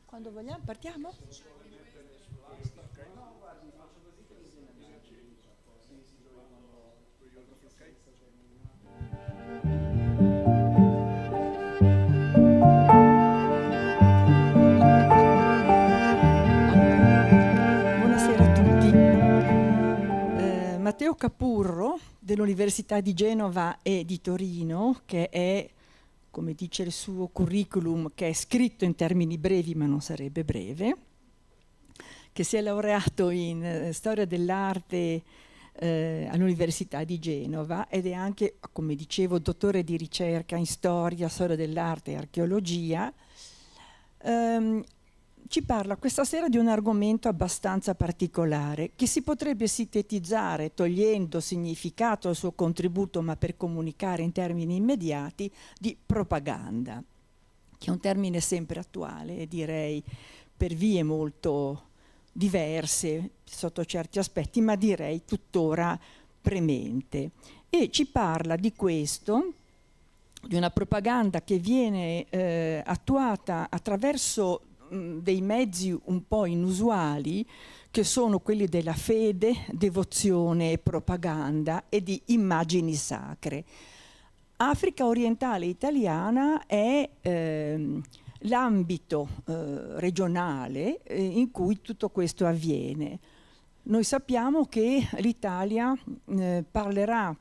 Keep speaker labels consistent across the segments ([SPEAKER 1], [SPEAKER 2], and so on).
[SPEAKER 1] Quando vogliamo, partiamo? Buonasera a tutti. Matteo Capurro dell'Università di Genova e di Torino, che è, come dice il suo curriculum, che è scritto in termini brevi ma non sarebbe breve, che si è laureato in storia dell'arte all'Università di Genova ed è anche, come dicevo, dottore di ricerca in storia dell'arte e archeologia. Ci parla questa sera di un argomento abbastanza particolare che si potrebbe sintetizzare, togliendo significato al suo contributo ma per comunicare in termini immediati, di propaganda, che è un termine sempre attuale e direi per vie molto diverse sotto certi aspetti, ma direi tuttora premente. E ci parla di questo, di una propaganda che viene attuata attraverso dei mezzi un po' inusuali, che sono quelli della fede, devozione e propaganda e di immagini sacre. Africa orientale italiana è l'ambito regionale in cui tutto questo avviene. Noi sappiamo che l'Italia parlerà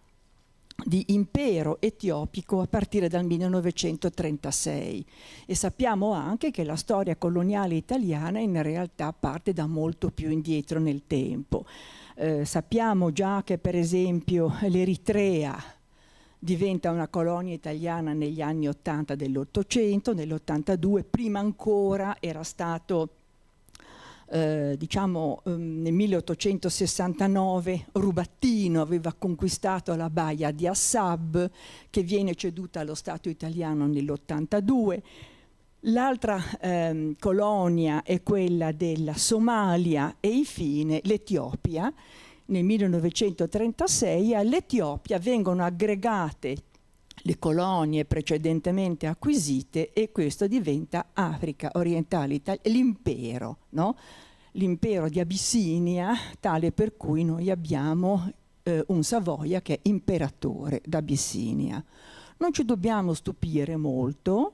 [SPEAKER 1] di impero etiopico a partire dal 1936 e sappiamo anche che la storia coloniale italiana in realtà parte da molto più indietro nel tempo. Sappiamo già che per esempio l'Eritrea diventa una colonia italiana negli anni 80 dell'Ottocento, nell'82 prima ancora era stato diciamo nel 1869 Rubattino aveva conquistato la baia di Assab, che viene ceduta allo Stato italiano nell'82. L'altra colonia è quella della Somalia e infine l'Etiopia. Nel 1936 all'Etiopia vengono aggregate le colonie precedentemente acquisite e questo diventa Africa orientale Italia, l'impero, no? L'impero di Abissinia, tale per cui noi abbiamo un Savoia che è imperatore d'Abissinia. Non ci dobbiamo stupire molto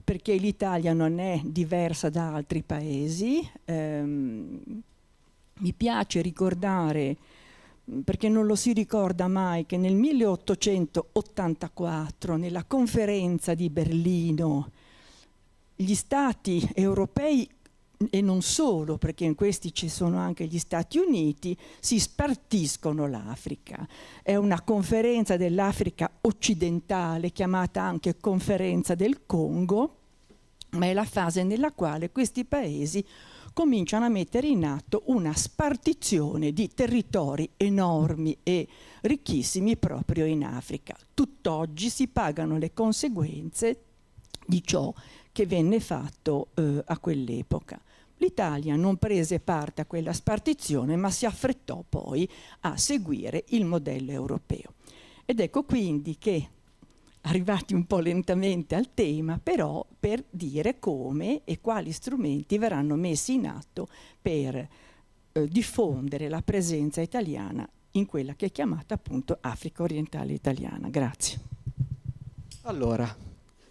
[SPEAKER 1] perché l'Italia non è diversa da altri paesi. Mi piace ricordare, perché non lo si ricorda mai, che nel 1884, nella conferenza di Berlino, gli stati europei, e non solo, perché in questi ci sono anche gli Stati Uniti, si spartiscono l'Africa. È una conferenza dell'Africa occidentale, chiamata anche conferenza del Congo, ma è la fase nella quale questi paesi cominciano a mettere in atto una spartizione di territori enormi e ricchissimi proprio in Africa. Tutt'oggi si pagano le conseguenze di ciò che venne fatto a quell'epoca. L'Italia non prese parte a quella spartizione, ma si affrettò poi a seguire il modello europeo. Ed ecco quindi che, arrivati un po' lentamente al tema, però per dire come e quali strumenti verranno messi in atto per diffondere la presenza italiana in quella che è chiamata appunto Africa orientale italiana. Grazie.
[SPEAKER 2] Allora,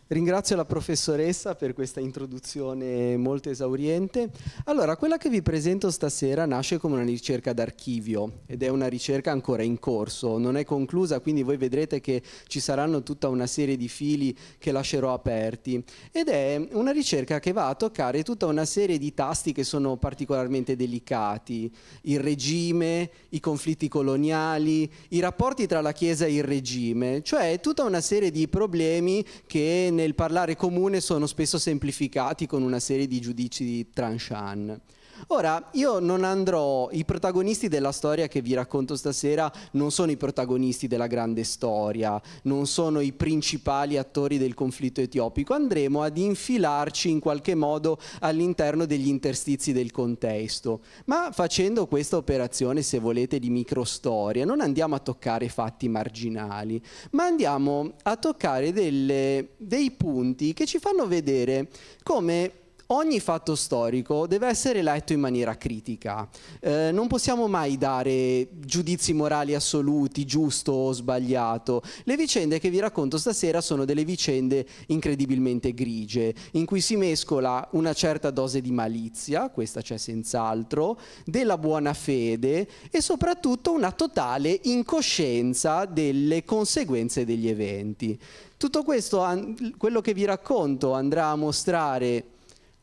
[SPEAKER 2] ringrazio la professoressa per questa introduzione molto esauriente. Allora, quella che vi presento stasera nasce come una ricerca d'archivio ed è una ricerca ancora in corso, non è conclusa, quindi voi vedrete che ci saranno tutta una serie di fili che lascerò aperti. Ed è una ricerca che va a toccare tutta una serie di tasti che sono particolarmente delicati: il regime, i conflitti coloniali, i rapporti tra la Chiesa e il regime, cioè tutta una serie di problemi che nel parlare comune sono spesso semplificati con una serie di giudizi tranchant. Ora, io non andrò, i protagonisti della storia che vi racconto stasera non sono i protagonisti della grande storia, non sono i principali attori del conflitto etiopico, andremo ad infilarci in qualche modo all'interno degli interstizi del contesto, ma facendo questa operazione, se volete, di microstoria, non andiamo a toccare fatti marginali, ma andiamo a toccare dei punti che ci fanno vedere come ogni fatto storico deve essere letto in maniera critica. Non possiamo mai dare giudizi morali assoluti, giusto o sbagliato. Le vicende che vi racconto stasera sono delle vicende incredibilmente grigie, in cui si mescola una certa dose di malizia, questa c'è senz'altro, della buona fede e soprattutto una totale incoscienza delle conseguenze degli eventi. Tutto questo, quello che vi racconto, andrà a mostrare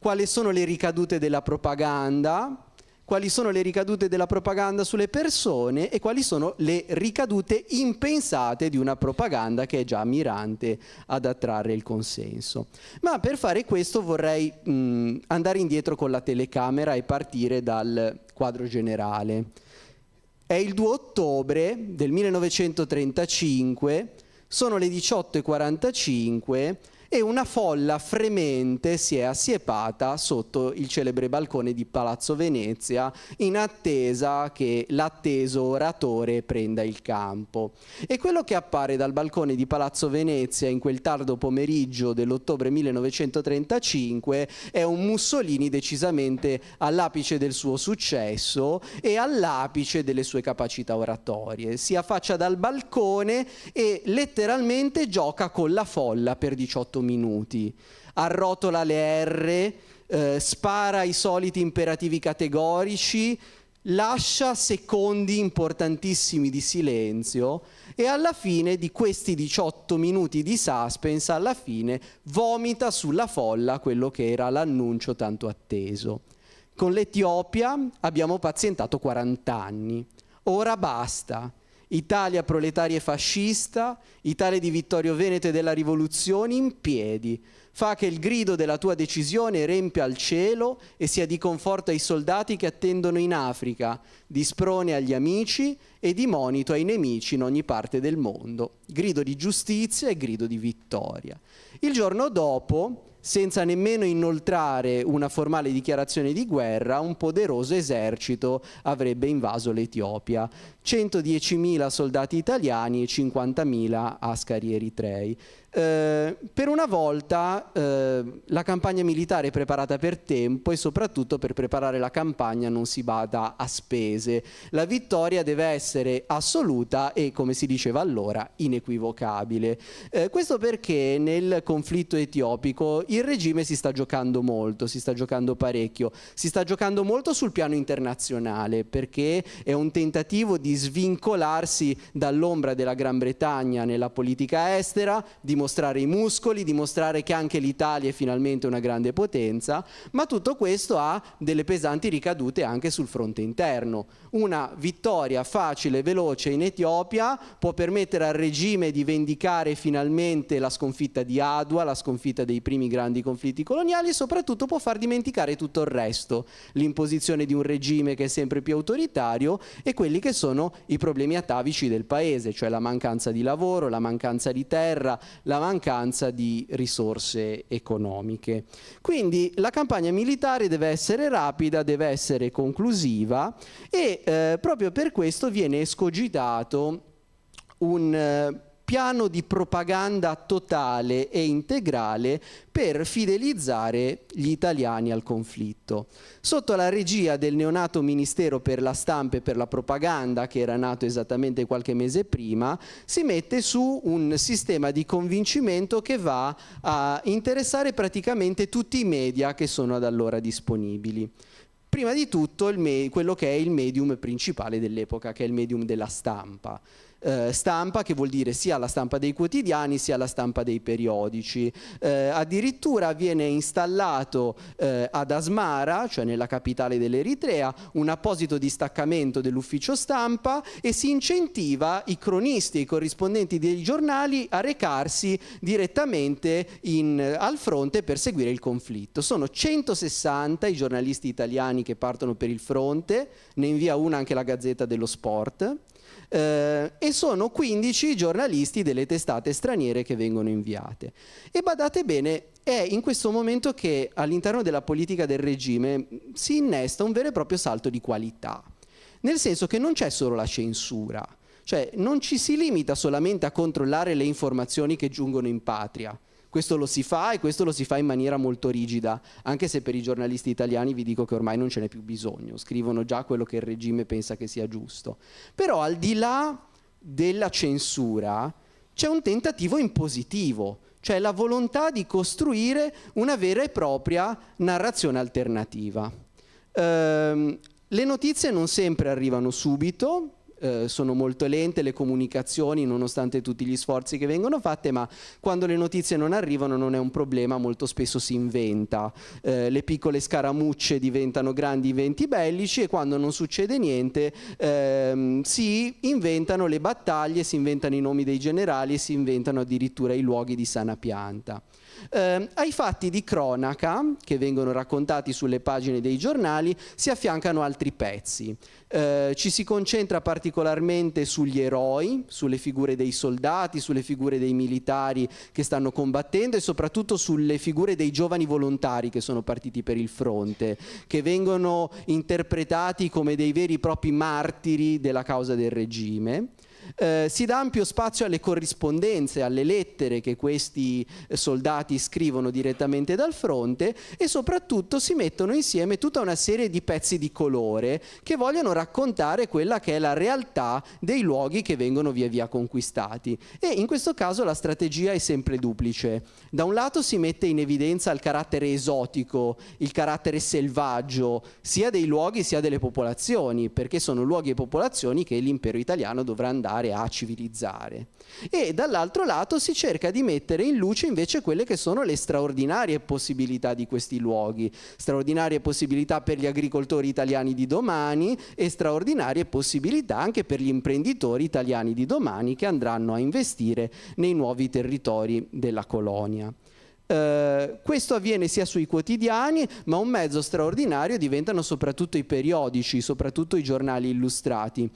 [SPEAKER 2] quali sono le ricadute della propaganda, quali sono le ricadute della propaganda sulle persone e quali sono le ricadute impensate di una propaganda che è già mirante ad attrarre il consenso. Ma per fare questo vorrei andare indietro con la telecamera e partire dal quadro generale. È il 2 ottobre del 1935, sono le 18:45 e una folla fremente si è assiepata sotto il celebre balcone di Palazzo Venezia in attesa che l'atteso oratore prenda il campo. E quello che appare dal balcone di Palazzo Venezia in quel tardo pomeriggio dell'ottobre 1935 è un Mussolini decisamente all'apice del suo successo e all'apice delle sue capacità oratorie. Si affaccia dal balcone e letteralmente gioca con la folla per 18 minuti, arrotola le R, spara i soliti imperativi categorici, lascia secondi importantissimi di silenzio e alla fine di questi 18 minuti di suspense, alla fine vomita sulla folla quello che era l'annuncio tanto atteso. Con l'Etiopia abbiamo pazientato 40 anni, ora basta. Italia proletaria e fascista, Italia di Vittorio Veneto e della rivoluzione in piedi. Fa che il grido della tua decisione riempia il cielo e sia di conforto ai soldati che attendono in Africa, di sprone agli amici e di monito ai nemici in ogni parte del mondo. Grido di giustizia e grido di vittoria. Il giorno dopo, senza nemmeno inoltrare una formale dichiarazione di guerra, un poderoso esercito avrebbe invaso l'Etiopia. 110.000 soldati italiani e 50.000 ascari eritrei. Per una volta la campagna militare è preparata per tempo e soprattutto per preparare la campagna non si bada a spese. La vittoria deve essere assoluta e, come si diceva allora, inequivocabile. Questo perché nel conflitto etiopico il regime si sta giocando molto, si sta giocando parecchio, si sta giocando molto sul piano internazionale perché è un tentativo di svincolarsi dall'ombra della Gran Bretagna nella politica estera, dimostrare i muscoli, dimostrare che anche l'Italia è finalmente una grande potenza, ma tutto questo ha delle pesanti ricadute anche sul fronte interno. Una vittoria facile e veloce in Etiopia può permettere al regime di vendicare finalmente la sconfitta di Adua, la sconfitta dei primi grandi conflitti coloniali e soprattutto può far dimenticare tutto il resto, l'imposizione di un regime che è sempre più autoritario e quelli che sono i problemi atavici del paese, cioè la mancanza di lavoro, la mancanza di terra, la mancanza di risorse economiche. Quindi la campagna militare deve essere rapida, deve essere conclusiva e proprio per questo viene escogitato un piano di propaganda totale e integrale per fidelizzare gli italiani al conflitto. Sotto la regia del neonato Ministero per la Stampa e per la Propaganda, che era nato esattamente qualche mese prima, si mette su un sistema di convincimento che va a interessare praticamente tutti i media che sono ad allora disponibili. Prima di tutto quello che è il medium principale dell'epoca, che è il medium della stampa. stampa, che vuol dire sia la stampa dei quotidiani sia la stampa dei periodici. Addirittura viene installato ad Asmara, cioè nella capitale dell'Eritrea, un apposito distaccamento dell'ufficio stampa e si incentiva i cronisti e i corrispondenti dei giornali a recarsi direttamente al fronte per seguire il conflitto. Sono 160 i giornalisti italiani che partono per il fronte, ne invia una anche la Gazzetta dello Sport, e sono 15 i giornalisti delle testate straniere che vengono inviate. E badate bene, è in questo momento che all'interno della politica del regime si innesta un vero e proprio salto di qualità, nel senso che non c'è solo la censura, cioè non ci si limita solamente a controllare le informazioni che giungono in patria. Questo lo si fa, e questo lo si fa in maniera molto rigida, anche se per i giornalisti italiani vi dico che ormai non ce n'è più bisogno, scrivono già quello che il regime pensa che sia giusto. Però al di là della censura c'è un tentativo impositivo, cioè la volontà di costruire una vera e propria narrazione alternativa. Le notizie non sempre arrivano subito, sono molto lente le comunicazioni nonostante tutti gli sforzi che vengono fatti, ma quando le notizie non arrivano non è un problema, molto spesso si inventa. Le piccole scaramucce diventano grandi eventi bellici e quando non succede niente si inventano le battaglie, si inventano i nomi dei generali e si inventano addirittura i luoghi di sana pianta. Ai fatti di cronaca che vengono raccontati sulle pagine dei giornali si affiancano altri pezzi. Ci si concentra particolarmente sugli eroi, sulle figure dei soldati, sulle figure dei militari che stanno combattendo e soprattutto sulle figure dei giovani volontari che sono partiti per il fronte, che vengono interpretati come dei veri e propri martiri della causa del regime. Si dà ampio spazio alle corrispondenze, alle lettere che questi soldati scrivono direttamente dal fronte e soprattutto si mettono insieme tutta una serie di pezzi di colore che vogliono raccontare quella che è la realtà dei luoghi che vengono via via conquistati. E in questo caso la strategia è sempre duplice. Da un lato si mette in evidenza il carattere esotico, il carattere selvaggio sia dei luoghi sia delle popolazioni, perché sono luoghi e popolazioni che l'impero italiano dovrà andare a civilizzare. E dall'altro lato si cerca di mettere in luce invece quelle che sono le straordinarie possibilità di questi luoghi, straordinarie possibilità per gli agricoltori italiani di domani e straordinarie possibilità anche per gli imprenditori italiani di domani che andranno a investire nei nuovi territori della colonia. Questo avviene sia sui quotidiani, ma un mezzo straordinario diventano soprattutto i periodici, soprattutto i giornali illustrati.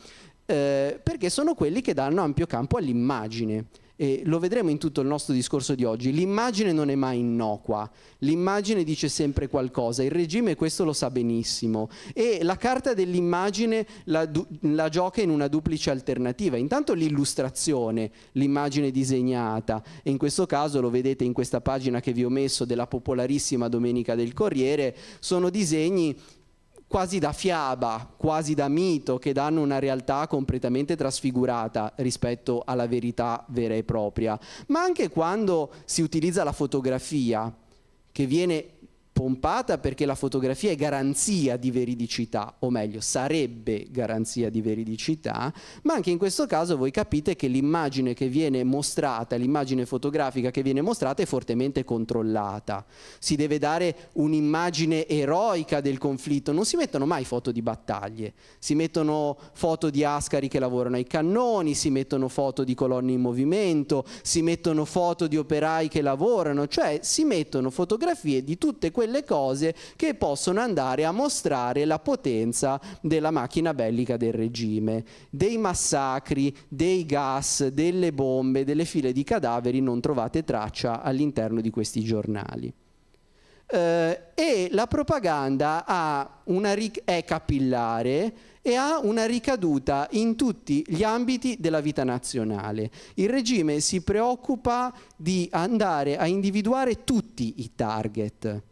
[SPEAKER 2] Perché sono quelli che danno ampio campo all'immagine e lo vedremo in tutto il nostro discorso di oggi. L'immagine non è mai innocua, l'immagine dice sempre qualcosa, il regime questo lo sa benissimo e la carta dell'immagine la gioca in una duplice alternativa. Intanto l'illustrazione, l'immagine disegnata, e in questo caso lo vedete in questa pagina che vi ho messo della popolarissima Domenica del Corriere, sono disegni quasi da fiaba, quasi da mito, che danno una realtà completamente trasfigurata rispetto alla verità vera e propria. Ma anche quando si utilizza la fotografia, che viene pompata perché la fotografia è garanzia di veridicità, o meglio, sarebbe garanzia di veridicità, ma anche in questo caso voi capite che l'immagine che viene mostrata, l'immagine fotografica che viene mostrata è fortemente controllata. Si deve dare un'immagine eroica del conflitto, non si mettono mai foto di battaglie, si mettono foto di ascari che lavorano ai cannoni, si mettono foto di colonne in movimento, si mettono foto di operai che lavorano, cioè si mettono fotografie di tutte quelle cose che possono andare a mostrare la potenza della macchina bellica del regime. Dei massacri, dei gas, delle bombe, delle file di cadaveri non trovate traccia all'interno di questi giornali. E la propaganda è capillare e ha una ricaduta in tutti gli ambiti della vita nazionale. Il regime si preoccupa di andare a individuare tutti i target.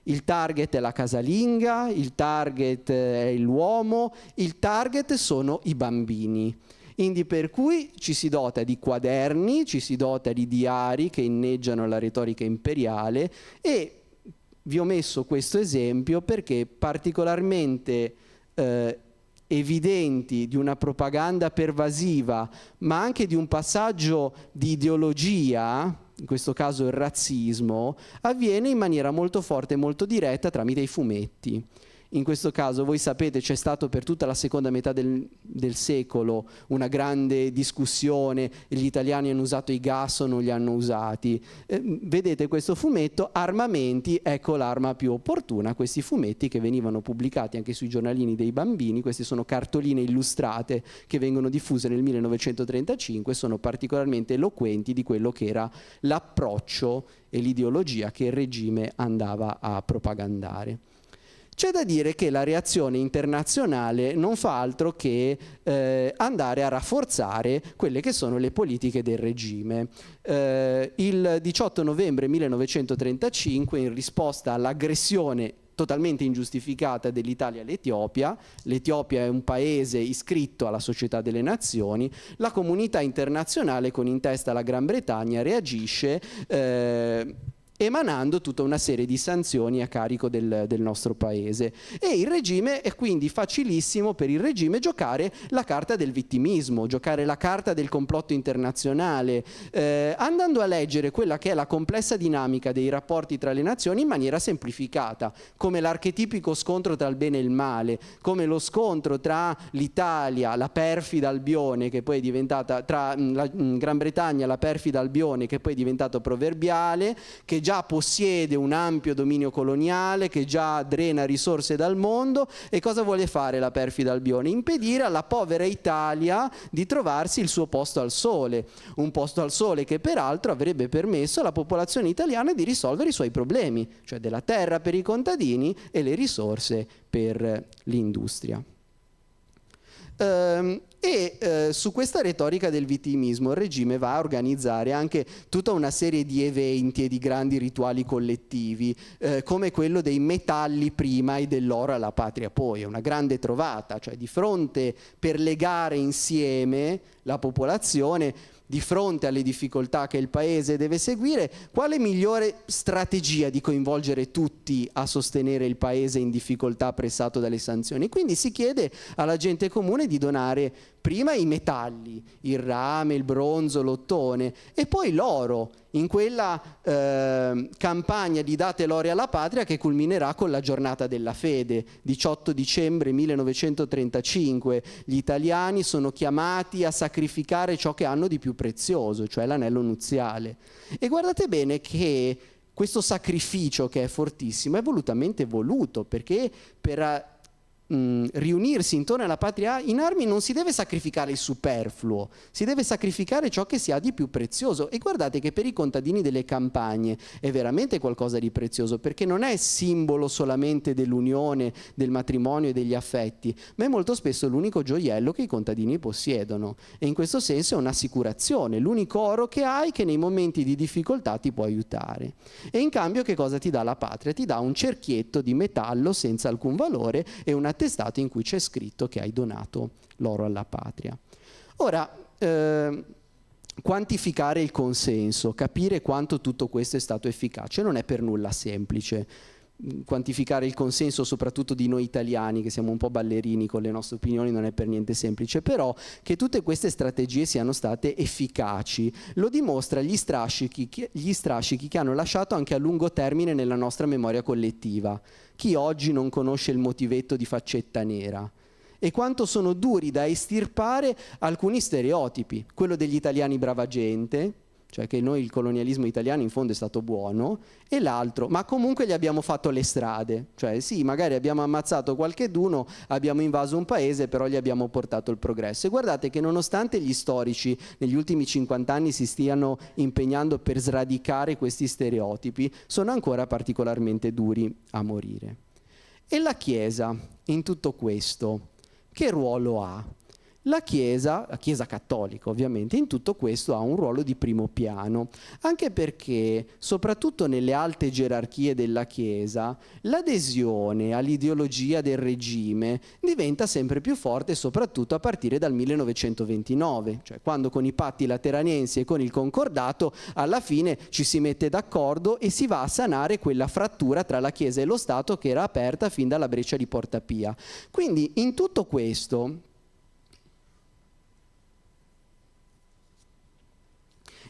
[SPEAKER 2] Il target è la casalinga, il target è l'uomo, il target sono i bambini. Quindi per cui ci si dota di quaderni, ci si dota di diari che inneggiano la retorica imperiale e vi ho messo questo esempio perché particolarmente evidenti di una propaganda pervasiva, ma anche di un passaggio di ideologia, in questo caso il razzismo, avviene in maniera molto forte e molto diretta tramite i fumetti. In questo caso, voi sapete, c'è stato per tutta la seconda metà del secolo una grande discussione, gli italiani hanno usato i gas o non li hanno usati. Vedete questo fumetto, armamenti, ecco l'arma più opportuna, questi fumetti che venivano pubblicati anche sui giornalini dei bambini, queste sono cartoline illustrate che vengono diffuse nel 1935, sono particolarmente eloquenti di quello che era l'approccio e l'ideologia che il regime andava a propagandare. C'è da dire che la reazione internazionale non fa altro che andare a rafforzare quelle che sono le politiche del regime. Il 18 novembre 1935, in risposta all'aggressione totalmente ingiustificata dell'Italia all'Etiopia, l'Etiopia è un paese iscritto alla Società delle Nazioni, la comunità internazionale, con in testa la Gran Bretagna, reagisce emanando tutta una serie di sanzioni a carico del nostro paese. E il regime è quindi facilissimo per il regime giocare la carta del vittimismo, giocare la carta del complotto internazionale, andando a leggere quella che è la complessa dinamica dei rapporti tra le nazioni in maniera semplificata, come l'archetipico scontro tra il bene e il male, come lo scontro tra l'Italia, la perfida Albione, che poi è diventata, tra la Gran Bretagna, la perfida Albione, che poi è diventato proverbiale, che già possiede un ampio dominio coloniale, che già drena risorse dal mondo. E cosa vuole fare la perfida Albione? Impedire alla povera Italia di trovarsi il suo posto al sole, un posto al sole che peraltro avrebbe permesso alla popolazione italiana di risolvere i suoi problemi, cioè della terra per i contadini e le risorse per l'industria. Su questa retorica del vittimismo il regime va a organizzare anche tutta una serie di eventi e di grandi rituali collettivi, come quello dei metalli prima e dell'oro alla patria poi. È una grande trovata, cioè di fronte, per legare insieme la popolazione, di fronte alle difficoltà che il paese deve seguire, quale migliore strategia di coinvolgere tutti a sostenere il paese in difficoltà pressato dalle sanzioni? Quindi si chiede alla gente comune di donare prima i metalli, il rame, il bronzo, l'ottone, e poi l'oro, in quella campagna di date l'oro alla patria che culminerà con la giornata della fede, 18 dicembre 1935. Gli italiani sono chiamati a sacrificare ciò che hanno di più prezioso, cioè l'anello nuziale. E guardate bene che questo sacrificio, che è fortissimo, è volutamente voluto, perché per riunirsi intorno alla patria in armi non si deve sacrificare il superfluo, si deve sacrificare ciò che si ha di più prezioso. E guardate che per i contadini delle campagne è veramente qualcosa di prezioso, perché non è simbolo solamente dell'unione, del matrimonio e degli affetti, ma è molto spesso l'unico gioiello che i contadini possiedono, e in questo senso è un'assicurazione, l'unico oro che hai, che nei momenti di difficoltà ti può aiutare. E in cambio che cosa ti dà la patria? Ti dà un cerchietto di metallo senza alcun valore e un attestato in cui c'è scritto che hai donato l'oro alla patria. Ora, quantificare il consenso, capire quanto tutto questo è stato efficace, non è per nulla semplice. Quantificare il consenso soprattutto di noi italiani, che siamo un po' ballerini con le nostre opinioni, non è per niente semplice, però che tutte queste strategie siano state efficaci lo dimostra gli strascichi che hanno lasciato anche a lungo termine nella nostra memoria collettiva. Chi oggi non conosce il motivetto di Faccetta Nera? E quanto sono duri da estirpare alcuni stereotipi, quello degli italiani brava gente, cioè che noi il colonialismo italiano in fondo è stato buono, e l'altro, ma comunque gli abbiamo fatto le strade, cioè sì, magari abbiamo ammazzato qualcheduno, abbiamo invaso un paese, però gli abbiamo portato il progresso. E guardate che nonostante gli storici negli ultimi 50 anni si stiano impegnando per sradicare questi stereotipi, sono ancora particolarmente duri a morire. E la Chiesa in tutto questo che ruolo ha? la Chiesa cattolica ovviamente, in tutto questo ha un ruolo di primo piano, anche perché, soprattutto nelle alte gerarchie della Chiesa, l'adesione all'ideologia del regime diventa sempre più forte, soprattutto a partire dal 1929, cioè quando con i patti lateranensi e con il concordato alla fine ci si mette d'accordo e si va a sanare quella frattura tra la Chiesa e lo Stato che era aperta fin dalla breccia di Porta Pia. Quindi in tutto questo,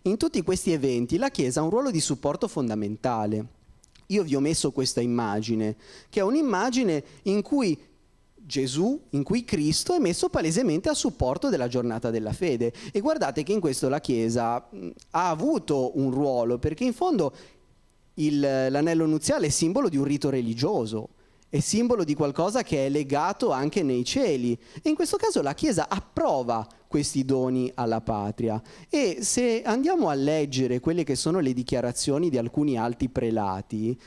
[SPEAKER 2] in tutti questi eventi, la Chiesa ha un ruolo di supporto fondamentale. Io vi ho messo questa immagine, che è un'immagine in cui Gesù, in cui Cristo è messo palesemente a supporto della giornata della fede. E guardate che in questo la Chiesa ha avuto un ruolo, perché in fondo l'anello nuziale è simbolo di un rito religioso, è simbolo di qualcosa che è legato anche nei cieli. E in questo caso la Chiesa approva questi doni alla patria. E se andiamo a leggere quelle che sono le dichiarazioni di alcuni alti prelati,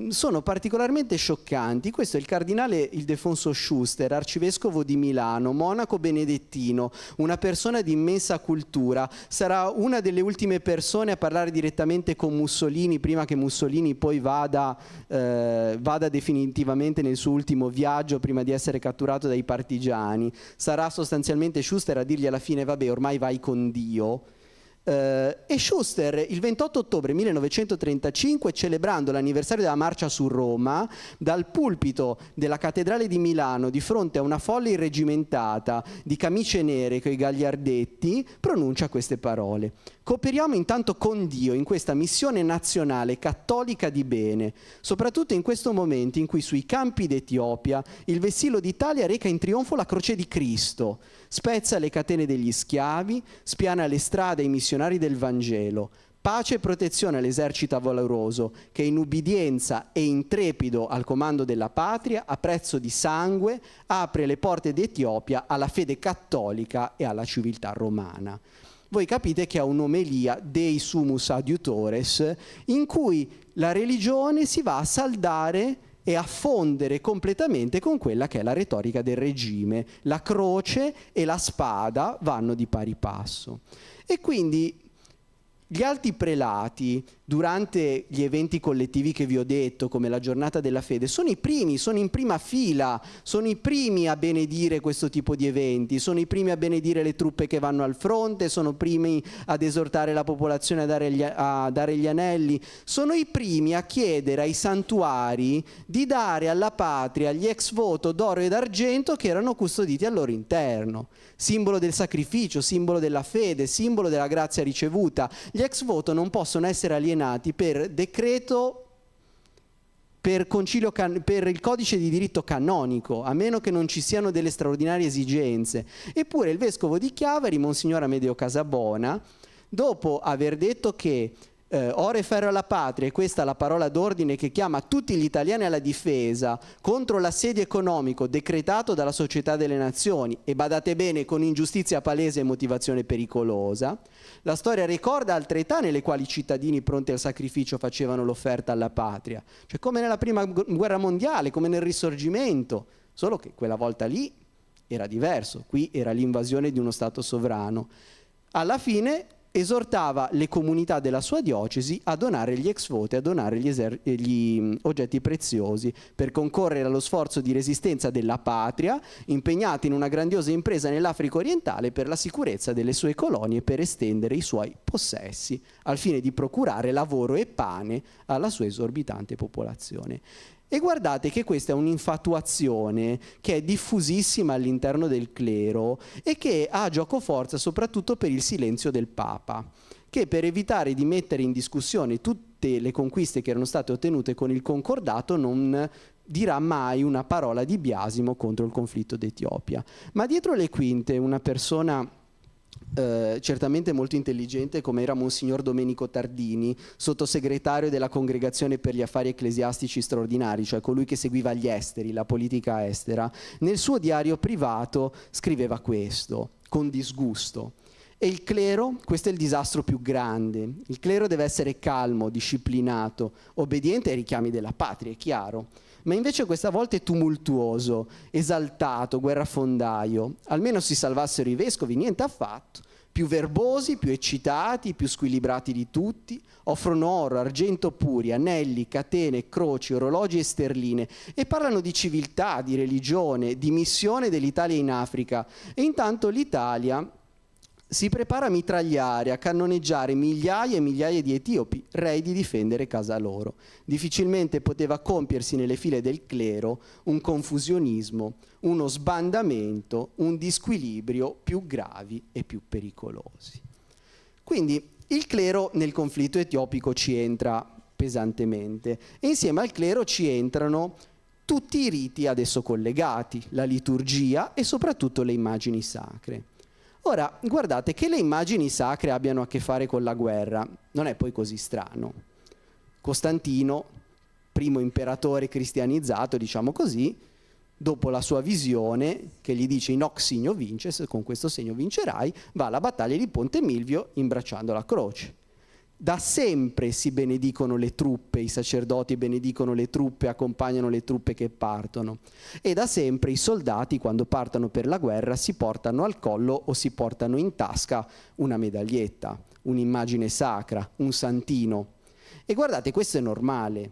[SPEAKER 2] sono particolarmente scioccanti. Questo è il cardinale Ildefonso Schuster, arcivescovo di Milano, monaco benedettino, una persona di immensa cultura, sarà una delle ultime persone a parlare direttamente con Mussolini prima che Mussolini poi vada definitivamente nel suo ultimo viaggio prima di essere catturato dai partigiani. Sarà sostanzialmente Schuster a dirgli alla fine: vabbè, ormai vai con Dio. E Schuster il 28 ottobre 1935, celebrando l'anniversario della marcia su Roma, dal pulpito della cattedrale di Milano, di fronte a una folla irregimentata di camicie nere coi gagliardetti, pronuncia queste parole: cooperiamo intanto con Dio in questa missione nazionale cattolica di bene, soprattutto in questo momento in cui sui campi d'Etiopia il vessillo d'Italia reca in trionfo la croce di Cristo, spezza le catene degli schiavi, spiana le strade ai missionari del Vangelo. Pace e protezione all'esercito valoroso che in ubbidienza e intrepido al comando della patria, a prezzo di sangue, apre le porte d'Etiopia alla fede cattolica e alla civiltà romana. Voi capite che è un'omelia dei Sumus Adiutores in cui la religione si va a saldare e a fondere completamente con quella che è la retorica del regime. La croce e la spada vanno di pari passo. E quindi gli alti prelati, durante gli eventi collettivi che vi ho detto, come la giornata della fede, sono i primi, sono in prima fila, sono i primi a benedire questo tipo di eventi, sono i primi a benedire le truppe che vanno al fronte, sono i primi ad esortare la popolazione a dare gli anelli, sono i primi a chiedere ai santuari di dare alla patria gli ex voto d'oro e d'argento che erano custoditi al loro interno. Simbolo del sacrificio, simbolo della fede, simbolo della grazia ricevuta. Gli ex voto non possono essere alienati per decreto, per il codice di diritto canonico, a meno che non ci siano delle straordinarie esigenze. Eppure il vescovo di Chiavari, Monsignor Amedeo Casabona, dopo aver detto che ore ferro alla patria, e questa è la parola d'ordine che chiama tutti gli italiani alla difesa contro l'assedio economico decretato dalla Società delle Nazioni, e badate bene, con ingiustizia palese e motivazione pericolosa. La storia ricorda altre età nelle quali i cittadini pronti al sacrificio facevano l'offerta alla patria, cioè come nella prima guerra mondiale, come nel Risorgimento, solo che quella volta lì era diverso, qui era l'invasione di uno Stato sovrano. Alla fine esortava le comunità della sua diocesi a donare gli ex voto, a donare gli oggetti preziosi per concorrere allo sforzo di resistenza della patria, impegnata in una grandiosa impresa nell'Africa orientale per la sicurezza delle sue colonie e per estendere i suoi possessi, al fine di procurare lavoro e pane alla sua esorbitante popolazione. E guardate che questa è un'infatuazione che è diffusissima all'interno del clero e che ha giocoforza soprattutto per il silenzio del Papa, che per evitare di mettere in discussione tutte le conquiste che erano state ottenute con il concordato non dirà mai una parola di biasimo contro il conflitto d'Etiopia. Ma dietro le quinte una persona certamente molto intelligente come era Monsignor Domenico Tardini, sottosegretario della Congregazione per gli Affari Ecclesiastici Straordinari, cioè colui che seguiva gli esteri, la politica estera, nel suo diario privato scriveva questo, con disgusto: e il clero, questo è il disastro più grande, il clero deve essere calmo, disciplinato, obbediente ai richiami della patria, è chiaro, ma invece questa volta è tumultuoso, esaltato, guerrafondaio. Almeno si salvassero i vescovi, niente affatto. Più verbosi, più eccitati, più squilibrati di tutti, offrono oro, argento puri, anelli, catene, croci, orologi e sterline e parlano di civiltà, di religione, di missione dell'Italia in Africa. E intanto l'Italia si prepara a mitragliare, a cannoneggiare migliaia e migliaia di etiopi, rei di difendere casa loro. Difficilmente poteva compiersi nelle file del clero un confusionismo, uno sbandamento, un disquilibrio più gravi e più pericolosi. Quindi il clero nel conflitto etiopico ci entra pesantemente e insieme al clero ci entrano tutti i riti ad esso collegati, la liturgia e soprattutto le immagini sacre. Ora, guardate, che le immagini sacre abbiano a che fare con la guerra non è poi così strano. Costantino, primo imperatore cristianizzato, diciamo così, dopo la sua visione, che gli dice in hoc signo vinces, con questo segno vincerai, va alla battaglia di Ponte Milvio imbracciando la croce. Da sempre si benedicono le truppe, i sacerdoti benedicono le truppe, accompagnano le truppe che partono. E da sempre i soldati, quando partono per la guerra, si portano al collo o si portano in tasca una medaglietta, un'immagine sacra, un santino. E guardate, questo è normale.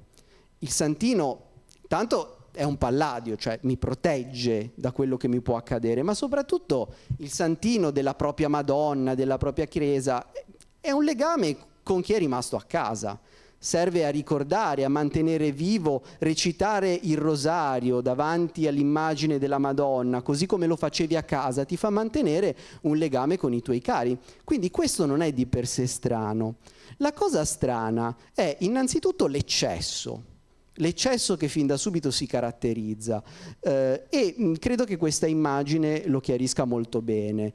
[SPEAKER 2] Il santino, tanto è un palladio, cioè mi protegge da quello che mi può accadere, ma soprattutto il santino della propria Madonna, della propria chiesa, è un legame con chi è rimasto a casa. Serve a ricordare, a mantenere vivo, recitare il rosario davanti all'immagine della Madonna, così come lo facevi a casa, ti fa mantenere un legame con i tuoi cari. Quindi questo non è di per sé strano. La cosa strana è innanzitutto l'eccesso che fin da subito si caratterizza e credo che questa immagine lo chiarisca molto bene.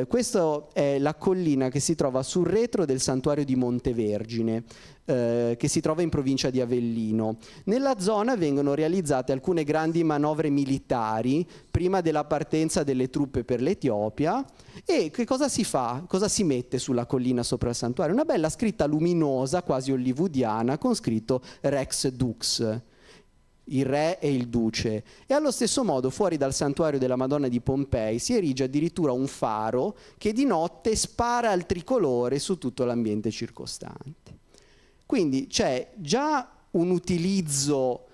[SPEAKER 2] Questa è la collina che si trova sul retro del santuario di Montevergine, che si trova in provincia di Avellino. Nella zona vengono realizzate alcune grandi manovre militari prima della partenza delle truppe per l'Etiopia. E che cosa si fa? Cosa si mette sulla collina sopra il santuario? Una bella scritta luminosa, quasi hollywoodiana, con scritto Rex Dux, il re e il duce. E allo stesso modo fuori dal santuario della Madonna di Pompei si erige addirittura un faro che di notte spara il tricolore su tutto l'ambiente circostante. Quindi c'è già un utilizzo,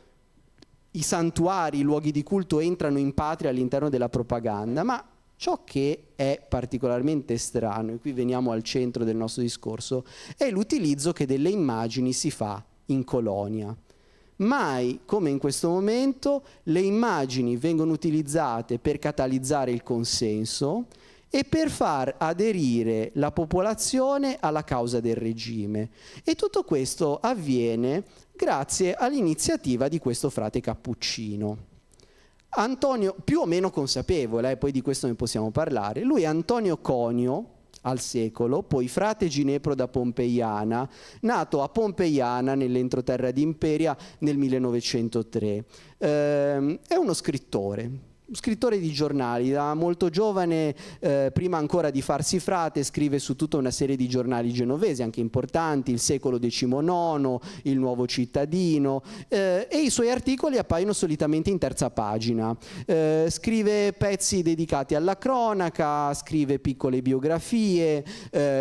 [SPEAKER 2] i santuari, i luoghi di culto entrano in patria all'interno della propaganda, ma ciò che è particolarmente strano, e qui veniamo al centro del nostro discorso, è l'utilizzo che delle immagini si fa in colonia. Mai, come in questo momento, le immagini vengono utilizzate per catalizzare il consenso e per far aderire la popolazione alla causa del regime. E tutto questo avviene grazie all'iniziativa di questo frate cappuccino. Antonio, più o meno consapevole, poi di questo ne possiamo parlare, lui è Antonio Conio, al secolo, poi frate Ginepro da Pompeiana, nato a Pompeiana nell'entroterra di Imperia nel 1903. È uno scrittore di giornali, da molto giovane, prima ancora di farsi frate, scrive su tutta una serie di giornali genovesi, anche importanti, il Secolo XIX, il Nuovo Cittadino, e i suoi articoli appaiono solitamente in terza pagina. Scrive pezzi dedicati alla cronaca, scrive piccole biografie,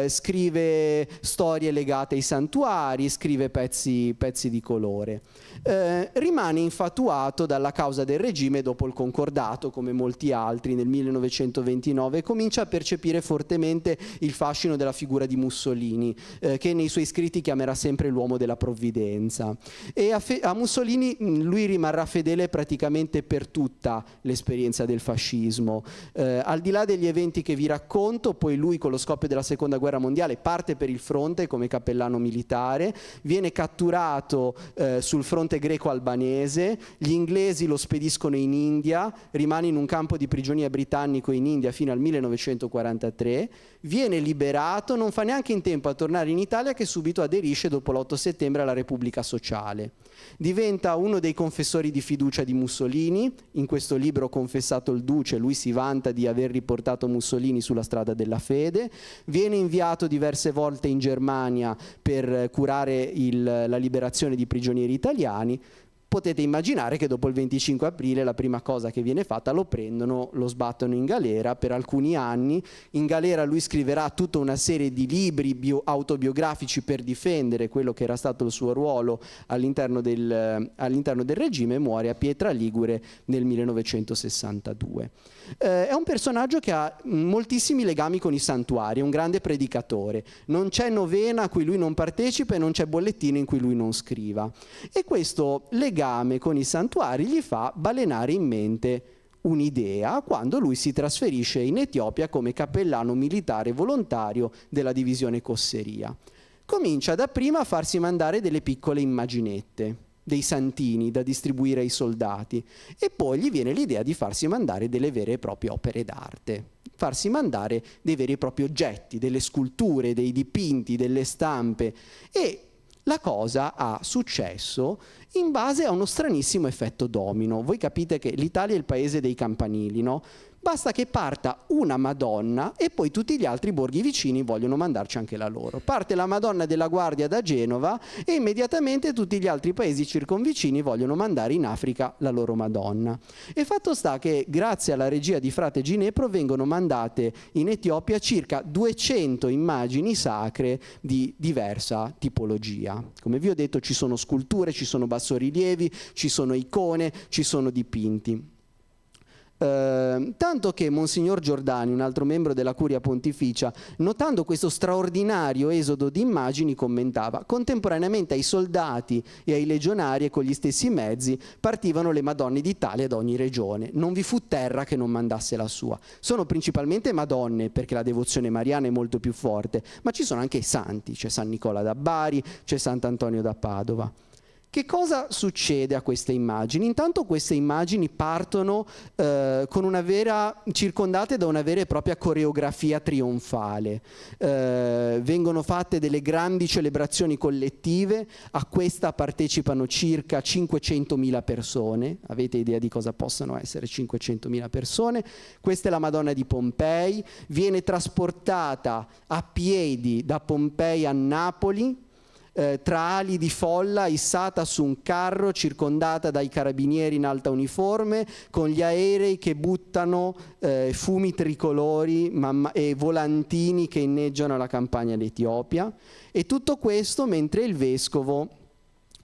[SPEAKER 2] scrive storie legate ai santuari, scrive pezzi di colore. Rimane infatuato dalla causa del regime dopo il concordato, come molti altri, nel 1929, e comincia a percepire fortemente il fascino della figura di Mussolini, che nei suoi scritti chiamerà sempre l'uomo della provvidenza. E a Mussolini lui rimarrà fedele praticamente per tutta l'esperienza del fascismo. Al di là degli eventi che vi racconto, poi lui con lo scoppio della seconda guerra mondiale parte per il fronte come cappellano militare, viene catturato sul fronte greco-albanese, gli inglesi lo spediscono in India, rimane in un campo di prigionia britannico in India fino al 1943, viene liberato, non fa neanche in tempo a tornare in Italia che subito aderisce dopo l'8 settembre alla Repubblica Sociale. Diventa uno dei confessori di fiducia di Mussolini, in questo libro Confessato il Duce lui si vanta di aver riportato Mussolini sulla strada della fede, viene inviato diverse volte in Germania per curare la liberazione di prigionieri italiani, potete immaginare che dopo il 25 aprile la prima cosa che viene fatta, lo prendono, lo sbattono in galera per alcuni anni. In galera lui scriverà tutta una serie di libri autobiografici per difendere quello che era stato il suo ruolo all'interno del regime, e muore a Pietra Ligure nel 1962. È un personaggio che ha moltissimi legami con i santuari, è un grande predicatore. Non c'è novena a cui lui non partecipa e non c'è bollettino in cui lui non scriva. E questo legame con i santuari gli fa balenare in mente un'idea quando lui si trasferisce in Etiopia come cappellano militare volontario della divisione Cosseria. Comincia dapprima a farsi mandare delle piccole immaginette, dei santini da distribuire ai soldati, e poi gli viene l'idea di farsi mandare delle vere e proprie opere d'arte, farsi mandare dei veri e propri oggetti, delle sculture, dei dipinti, delle stampe, e la cosa ha successo in base a uno stranissimo effetto domino. Voi capite che l'Italia è il paese dei campanili, no? Basta che parta una Madonna e poi tutti gli altri borghi vicini vogliono mandarci anche la loro. Parte la Madonna della Guardia da Genova e immediatamente tutti gli altri paesi circonvicini vogliono mandare in Africa la loro Madonna. E fatto sta che grazie alla regia di frate Ginepro vengono mandate in Etiopia circa 200 immagini sacre di diversa tipologia. Come vi ho detto, ci sono sculture, ci sono bassorilievi, ci sono icone, ci sono dipinti. Tanto che Monsignor Giordani, un altro membro della Curia Pontificia, notando questo straordinario esodo di immagini, commentava: contemporaneamente ai soldati e ai legionari e con gli stessi mezzi partivano le Madonne d'Italia da ogni regione. Non vi fu terra che non mandasse la sua. Sono principalmente Madonne, perché la devozione mariana è molto più forte, ma ci sono anche i santi, c'è San Nicola da Bari, c'è Sant'Antonio da Padova. Che cosa succede a queste immagini? Intanto queste immagini partono circondate da una vera e propria coreografia trionfale. Vengono fatte delle grandi celebrazioni collettive, a questa partecipano circa 500.000 persone. Avete idea di cosa possano essere 500.000 persone? Questa è la Madonna di Pompei, viene trasportata a piedi da Pompei a Napoli, tra ali di folla, issata su un carro, circondata dai carabinieri in alta uniforme, con gli aerei che buttano fumi tricolori e volantini che inneggiano la campagna d'Etiopia. E tutto questo mentre il vescovo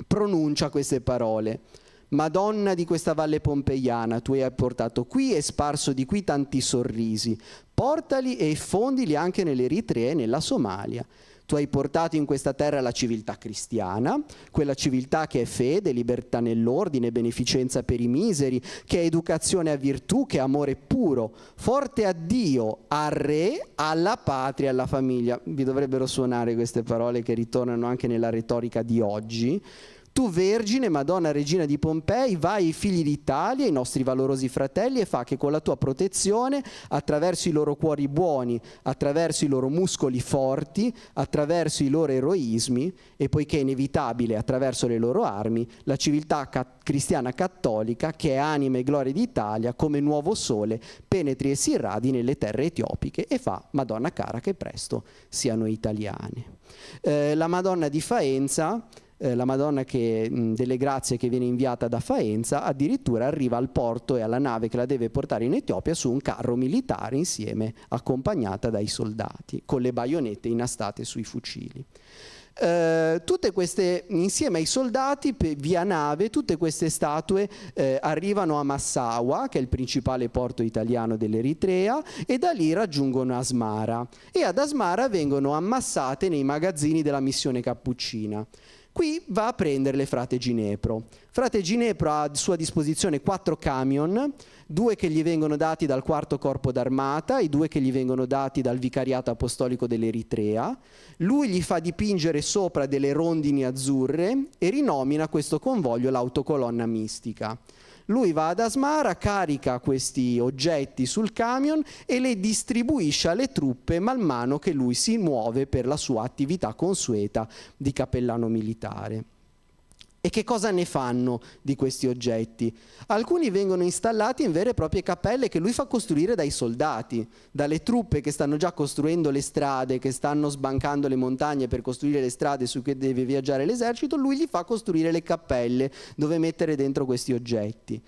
[SPEAKER 2] pronuncia queste parole: Madonna di questa valle pompeiana, tu hai portato qui e sparso di qui tanti sorrisi, portali e effondili anche nell'Eritrea e nella Somalia. Tu hai portato in questa terra la civiltà cristiana, quella civiltà che è fede, libertà nell'ordine, beneficenza per i miseri, che è educazione a virtù, che è amore puro, forte a Dio, al re, alla patria, alla famiglia. Vi dovrebbero suonare queste parole che ritornano anche nella retorica di oggi. Tu Vergine, Madonna Regina di Pompei, vai ai figli d'Italia, i nostri valorosi fratelli, e fa che con la tua protezione, attraverso i loro cuori buoni, attraverso i loro muscoli forti, attraverso i loro eroismi, e poiché è inevitabile attraverso le loro armi, la civiltà cristiana cattolica, che è anima e gloria d'Italia, come nuovo sole, penetri e si irradi nelle terre etiopiche, e fa, Madonna cara, che presto siano italiane. La Madonna di Faenza, la Madonna delle Grazie, che viene inviata da Faenza, addirittura arriva al porto e alla nave che la deve portare in Etiopia su un carro militare, insieme, accompagnata dai soldati, con le baionette inastate sui fucili. Tutte queste, insieme ai soldati, via nave, tutte queste statue arrivano a Massawa, che è il principale porto italiano dell'Eritrea, e da lì raggiungono Asmara. E ad Asmara vengono ammassate nei magazzini della missione cappuccina. Qui va a prenderle frate Ginepro. Frate Ginepro ha a sua disposizione 4 camion, 2 che gli vengono dati dal 4° corpo d'armata, i 2 che gli vengono dati dal vicariato apostolico dell'Eritrea. Lui gli fa dipingere sopra delle rondini azzurre e rinomina questo convoglio l'autocolonna mistica. Lui va ad Asmara, carica questi oggetti sul camion e le distribuisce alle truppe man mano che lui si muove per la sua attività consueta di cappellano militare. E che cosa ne fanno di questi oggetti? Alcuni vengono installati in vere e proprie cappelle che lui fa costruire dai soldati, dalle truppe che stanno già costruendo le strade, che stanno sbancando le montagne per costruire le strade su cui deve viaggiare l'esercito, lui gli fa costruire le cappelle dove mettere dentro questi oggetti.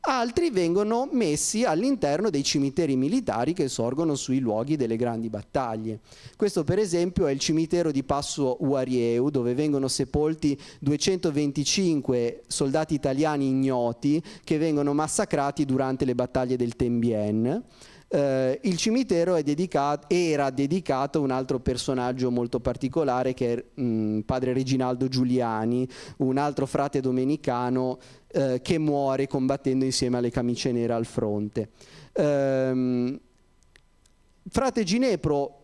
[SPEAKER 2] Altri vengono messi all'interno dei cimiteri militari che sorgono sui luoghi delle grandi battaglie. Questo per esempio è il cimitero di Passo Uarieu, dove vengono sepolti 225 soldati italiani ignoti che vengono massacrati durante le battaglie del Ten Bien. Il cimitero era dedicato a un altro personaggio molto particolare che è padre Reginaldo Giuliani, un altro frate domenicano che muore combattendo insieme alle camicie nere al fronte. Frate Ginepro,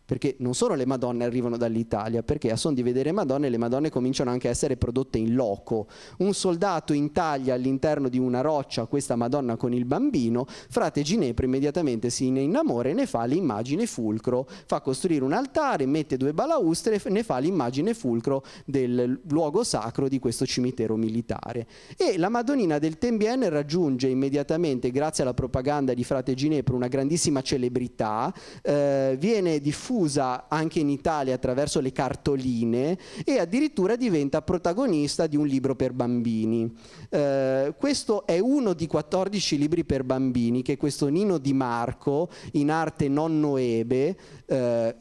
[SPEAKER 2] perché non solo le Madonne arrivano dall'Italia, perché a son di vedere Madonne, le Madonne cominciano anche a essere prodotte in loco. Un soldato intaglia all'interno di una roccia questa Madonna con il bambino, frate Ginepro immediatamente si innamora e ne fa l'immagine fulcro, fa costruire un altare, mette 2 balaustre e ne fa l'immagine fulcro del luogo sacro di questo cimitero militare. E la Madonnina del Ten Bien raggiunge immediatamente, grazie alla propaganda di frate Ginepro, una grandissima celebrità, viene diffusa anche in Italia attraverso le cartoline e addirittura diventa protagonista di un libro per bambini. Questo è uno di 14 libri per bambini che questo Nino Di Marco, in arte nonno Ebe,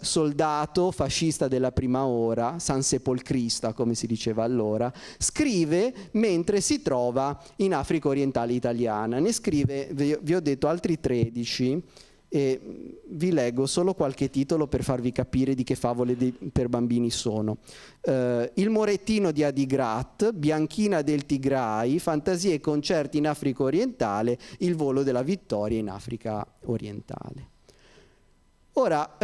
[SPEAKER 2] soldato fascista della prima ora, sansepolcrista come si diceva allora, scrive mentre si trova in Africa orientale italiana. Ne scrive, vi ho detto, altri 13. E vi leggo solo qualche titolo per farvi capire di che favole per bambini sono. Il Morettino di Adigrat, Bianchina del Tigray, Fantasie e concerti in Africa orientale, Il volo della vittoria in Africa orientale. Ora,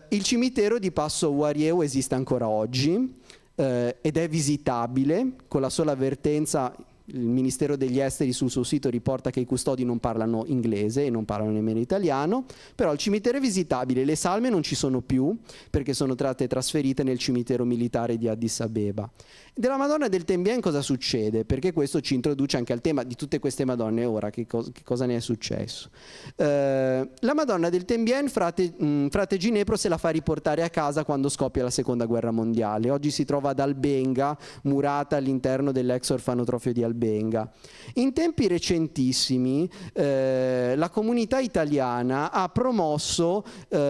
[SPEAKER 2] il cimitero di Passo Uarieu esiste ancora oggi ed è visitabile, con la sola avvertenza. Il Ministero degli Esteri sul suo sito riporta che i custodi non parlano inglese e non parlano nemmeno italiano, però il cimitero è visitabile, le salme non ci sono più perché sono state trasferite nel cimitero militare di Addis Abeba. Della Madonna del Ten Bien cosa succede? Perché questo ci introduce anche al tema di tutte queste Madonne ora, che cosa ne è successo. La Madonna del Ten Bien, frate Ginepro se la fa riportare a casa quando scoppia la Seconda Guerra Mondiale. Oggi si trova ad Albenga, murata all'interno dell'ex orfanotrofio di Albenga. In tempi recentissimi la comunità italiana ha promosso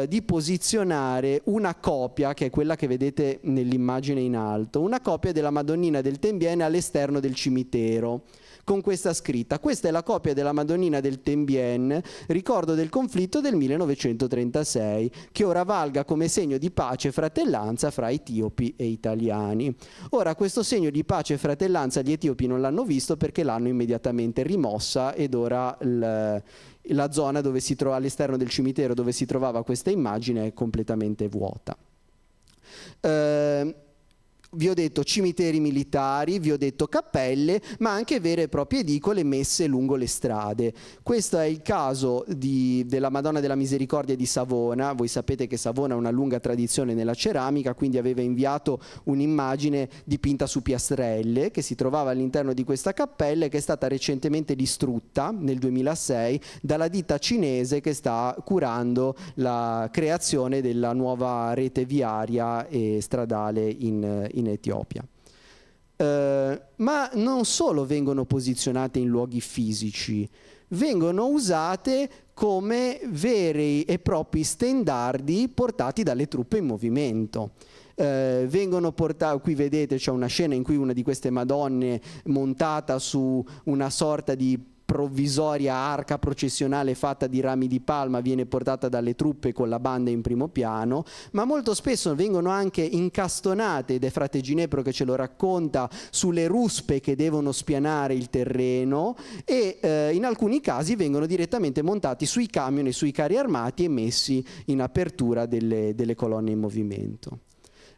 [SPEAKER 2] di posizionare una copia, che è quella che vedete nell'immagine in alto, una copia della Madonnina del Ten Bien all'esterno del cimitero, con questa scritta: questa è la copia della Madonnina del Ten Bien, ricordo del conflitto del 1936, che ora valga come segno di pace e fratellanza fra etiopi e italiani. Ora, questo segno di pace e fratellanza gli etiopi non l'hanno visto perché l'hanno immediatamente rimossa ed ora la zona dove si trova all'esterno del cimitero dove si trovava questa immagine è completamente vuota. Vi ho detto cimiteri militari, vi ho detto cappelle, ma anche vere e proprie edicole messe lungo le strade. Questo è il caso della Madonna della Misericordia di Savona. Voi sapete che Savona ha una lunga tradizione nella ceramica, quindi aveva inviato un'immagine dipinta su piastrelle che si trovava all'interno di questa cappella e che è stata recentemente distrutta nel 2006 dalla ditta cinese che sta curando la creazione della nuova rete viaria e stradale in Etiopia. Ma non solo vengono posizionate in luoghi fisici, vengono usate come veri e propri stendardi portati dalle truppe in movimento. Vengono portati, qui vedete c'è una scena in cui una di queste Madonne montata su una sorta di provvisoria arca processionale fatta di rami di palma viene portata dalle truppe con la banda in primo piano, ma molto spesso vengono anche incastonate, ed è frate Ginepro che ce lo racconta, sulle ruspe che devono spianare il terreno e in alcuni casi vengono direttamente montati sui camion e sui carri armati e messi in apertura delle colonne in movimento.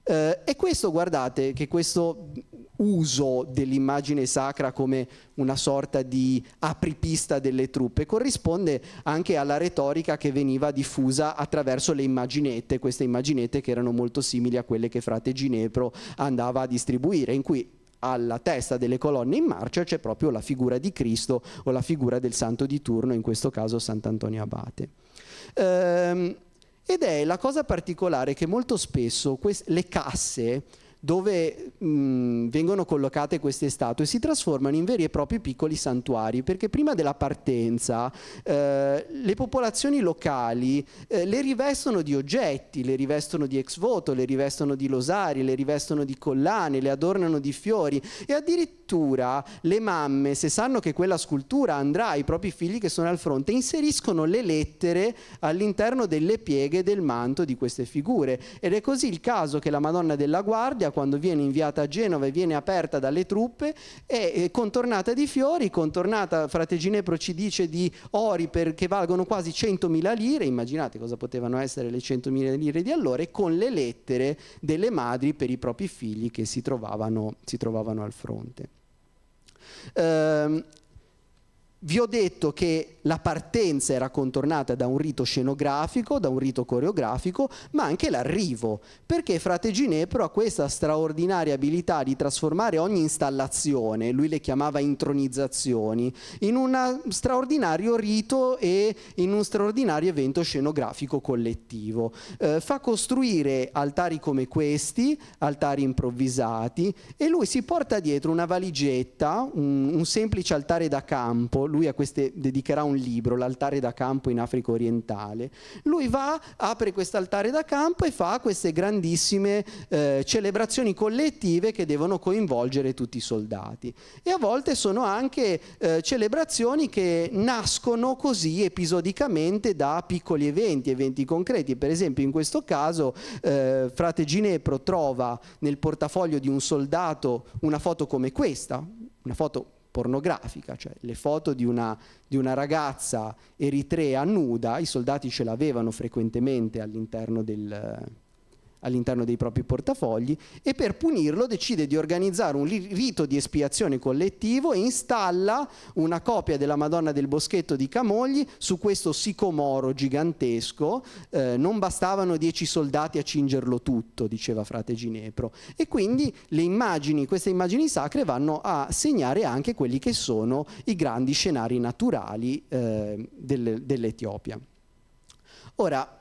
[SPEAKER 2] E questo, guardate, che questo uso dell'immagine sacra come una sorta di apripista delle truppe corrisponde anche alla retorica che veniva diffusa attraverso le immaginette, queste immaginette che erano molto simili a quelle che frate Ginepro andava a distribuire, in cui alla testa delle colonne in marcia c'è proprio la figura di Cristo o la figura del santo di turno, in questo caso Sant'Antonio Abate. Ed è la cosa particolare che molto spesso le casse dove vengono collocate queste statue si trasformano in veri e propri piccoli santuari, perché prima della partenza le popolazioni locali le rivestono di oggetti, le rivestono di ex voto, le rivestono di rosari, le rivestono di collane, le adornano di fiori, e addirittura le mamme, se sanno che quella scultura andrà ai propri figli che sono al fronte, inseriscono le lettere all'interno delle pieghe del manto di queste figure. Ed è così il caso che la Madonna della Guardia, quando viene inviata a Genova e viene aperta dalle truppe, è contornata di fiori, contornata, frate Ginepro ci dice, di ori che valgono quasi 100.000 lire, immaginate cosa potevano essere le 100.000 lire di allora, e con le lettere delle madri per i propri figli che si trovavano al fronte. Vi ho detto che la partenza era contornata da un rito scenografico, da un rito coreografico, ma anche l'arrivo, perché frate Ginepro ha questa straordinaria abilità di trasformare ogni installazione, lui le chiamava intronizzazioni, in un straordinario rito e in un straordinario evento scenografico collettivo. Fa costruire altari come questi, altari improvvisati, e lui si porta dietro una valigetta, un semplice altare da campo. Lui dedicherà un libro, l'altare da campo in Africa orientale. Lui apre questo altare da campo e fa queste grandissime celebrazioni collettive che devono coinvolgere tutti i soldati. E a volte sono anche celebrazioni che nascono così episodicamente da piccoli eventi concreti. Per esempio in questo caso frate Ginepro trova nel portafoglio di un soldato una foto come questa, una foto pornografica, cioè le foto di una ragazza eritrea nuda. I soldati ce l'avevano frequentemente all'interno dei propri portafogli, e per punirlo decide di organizzare un rito di espiazione collettivo e installa una copia della Madonna del Boschetto di Camogli su questo sicomoro gigantesco. Non bastavano 10 soldati a cingerlo tutto, diceva frate Ginepro, e quindi queste immagini sacre vanno a segnare anche quelli che sono i grandi scenari naturali dell'Etiopia. Ora,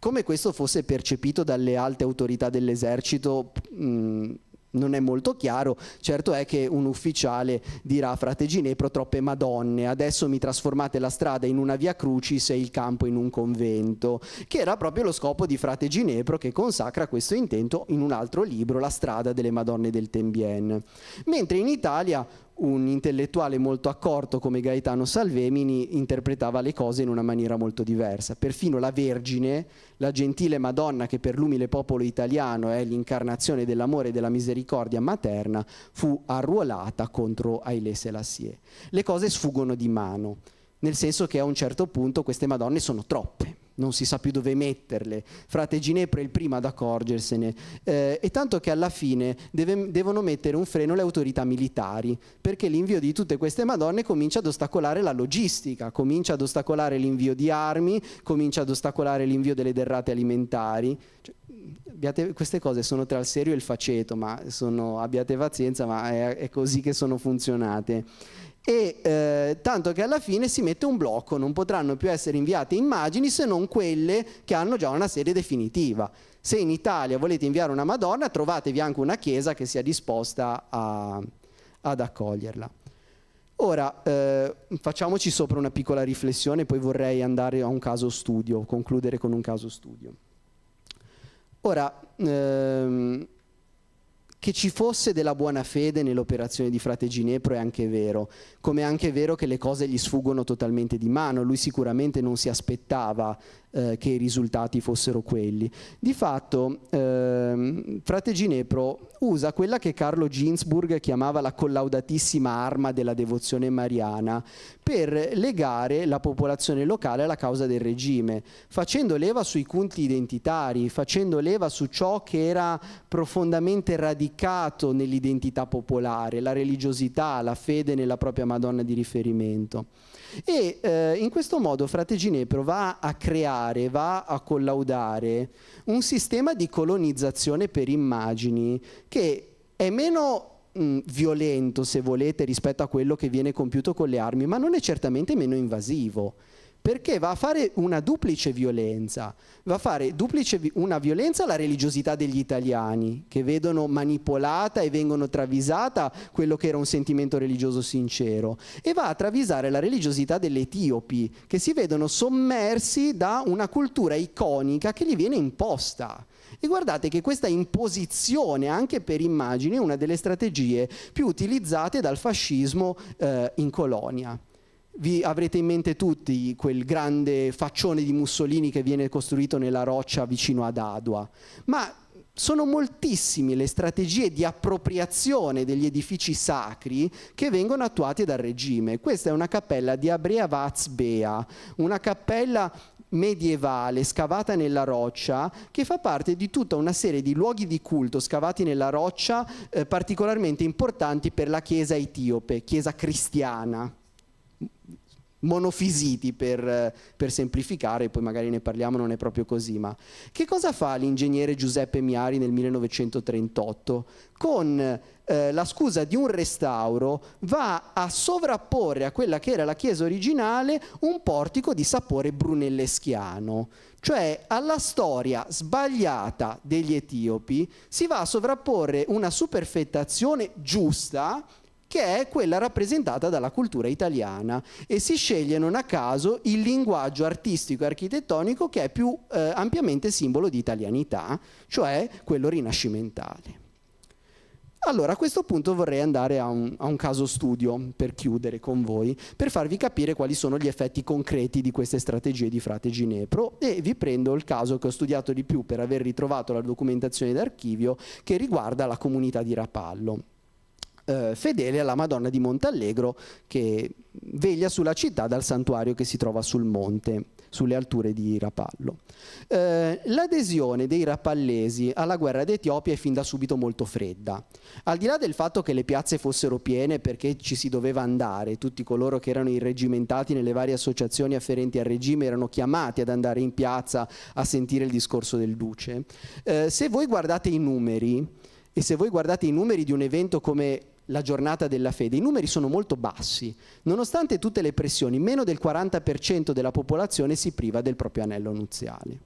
[SPEAKER 2] come questo fosse percepito dalle alte autorità dell'esercito non è molto chiaro. Certo è che un ufficiale dirà a frate Ginepro: troppe madonne, adesso mi trasformate la strada in una via crucis e il campo in un convento, che era proprio lo scopo di frate Ginepro, che consacra questo intento in un altro libro, La strada delle Madonne del Tembien. Mentre in Italia un intellettuale molto accorto come Gaetano Salvemini interpretava le cose in una maniera molto diversa. Perfino la Vergine, la gentile Madonna che per l'umile popolo italiano è l'incarnazione dell'amore e della misericordia materna, fu arruolata contro Hailé Selassie. Le cose sfuggono di mano, nel senso che a un certo punto queste Madonne sono troppe, non si sa più dove metterle. Frate Ginepro è il primo ad accorgersene, e tanto che alla fine devono mettere un freno le autorità militari, perché l'invio di tutte queste Madonne comincia ad ostacolare la logistica, comincia ad ostacolare l'invio di armi, comincia ad ostacolare l'invio delle derrate alimentari. Queste cose sono tra il serio e il faceto, ma abbiate pazienza, ma è così che sono funzionate. E tanto che alla fine si mette un blocco, non potranno più essere inviate immagini se non quelle che hanno già una sede definitiva. Se in Italia volete inviare una Madonna, trovatevi anche una chiesa che sia disposta ad accoglierla. Ora, facciamoci sopra una piccola riflessione, poi vorrei andare a un caso studio, concludere con un caso studio. Ora, che ci fosse della buona fede nell'operazione di frate Ginepro è anche vero, come è anche vero che le cose gli sfuggono totalmente di mano. Lui sicuramente non si aspettava che i risultati fossero quelli. Di fatto frate Ginepro usa quella che Carlo Ginzburg chiamava la collaudatissima arma della devozione mariana per legare la popolazione locale alla causa del regime, facendo leva sui culti identitari, facendo leva su ciò che era profondamente radicato nell'identità popolare, la religiosità, la fede nella propria Madonna di riferimento. E in questo modo frate Ginepro va a creare, va a collaudare un sistema di colonizzazione per immagini che è meno violento, se volete, rispetto a quello che viene compiuto con le armi, ma non è certamente meno invasivo, perché va a fare una duplice violenza. Va a fare una violenza alla religiosità degli italiani, che vedono manipolata e vengono travisata quello che era un sentimento religioso sincero, e va a travisare la religiosità degli etiopi, che si vedono sommersi da una cultura iconica che gli viene imposta. E guardate che questa imposizione anche per immagini è una delle strategie più utilizzate dal fascismo in colonia. Vi avrete in mente tutti quel grande faccione di Mussolini che viene costruito nella roccia vicino ad Adua, ma sono moltissime le strategie di appropriazione degli edifici sacri che vengono attuate dal regime. Questa è una cappella di Abreavac Bea, una cappella medievale scavata nella roccia che fa parte di tutta una serie di luoghi di culto scavati nella roccia particolarmente importanti per la chiesa etiope, chiesa cristiana, monofisiti per semplificare, poi magari ne parliamo, non è proprio così. Ma che cosa fa l'ingegnere Giuseppe Miari nel 1938? Con la scusa di un restauro va a sovrapporre a quella che era la chiesa originale un portico di sapore brunelleschiano, cioè alla storia sbagliata degli etiopi si va a sovrapporre una superfettazione giusta che è quella rappresentata dalla cultura italiana, e si sceglie non a caso il linguaggio artistico e architettonico che è più ampiamente simbolo di italianità, cioè quello rinascimentale. Allora, a questo punto vorrei andare a un caso studio, per chiudere con voi, per farvi capire quali sono gli effetti concreti di queste strategie di Frate Ginepro, e vi prendo il caso che ho studiato di più per aver ritrovato la documentazione d'archivio, che riguarda la comunità di Rapallo. Fedele alla Madonna di Montallegro, che veglia sulla città dal santuario che si trova sul monte, sulle alture di Rapallo. L'adesione dei rapallesi alla guerra d'Etiopia è fin da subito molto fredda. Al di là del fatto che le piazze fossero piene perché ci si doveva andare, tutti coloro che erano irreggimentati nelle varie associazioni afferenti al regime erano chiamati ad andare in piazza a sentire il discorso del duce, se voi guardate i numeri, e se voi guardate i numeri di un evento come la giornata della fede, i numeri sono molto bassi. Nonostante tutte le pressioni, meno del 40% della popolazione si priva del proprio anello nuziale.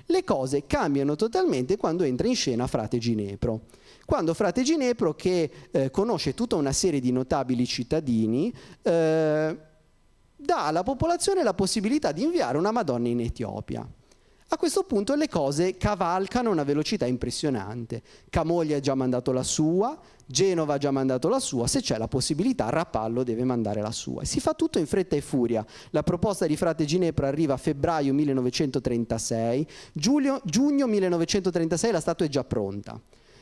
[SPEAKER 2] Le cose cambiano totalmente quando entra in scena Frate Ginepro. Quando Frate Ginepro, che conosce tutta una serie di notabili cittadini, dà alla popolazione la possibilità di inviare una Madonna in Etiopia. A questo punto le cose cavalcano a una velocità impressionante. Camoglia ha già mandato la sua, Genova ha già mandato la sua, se c'è la possibilità Rapallo deve mandare la sua. E si fa tutto in fretta e furia. La proposta di Frate Ginepro arriva a febbraio 1936, giugno 1936 la statua è già pronta.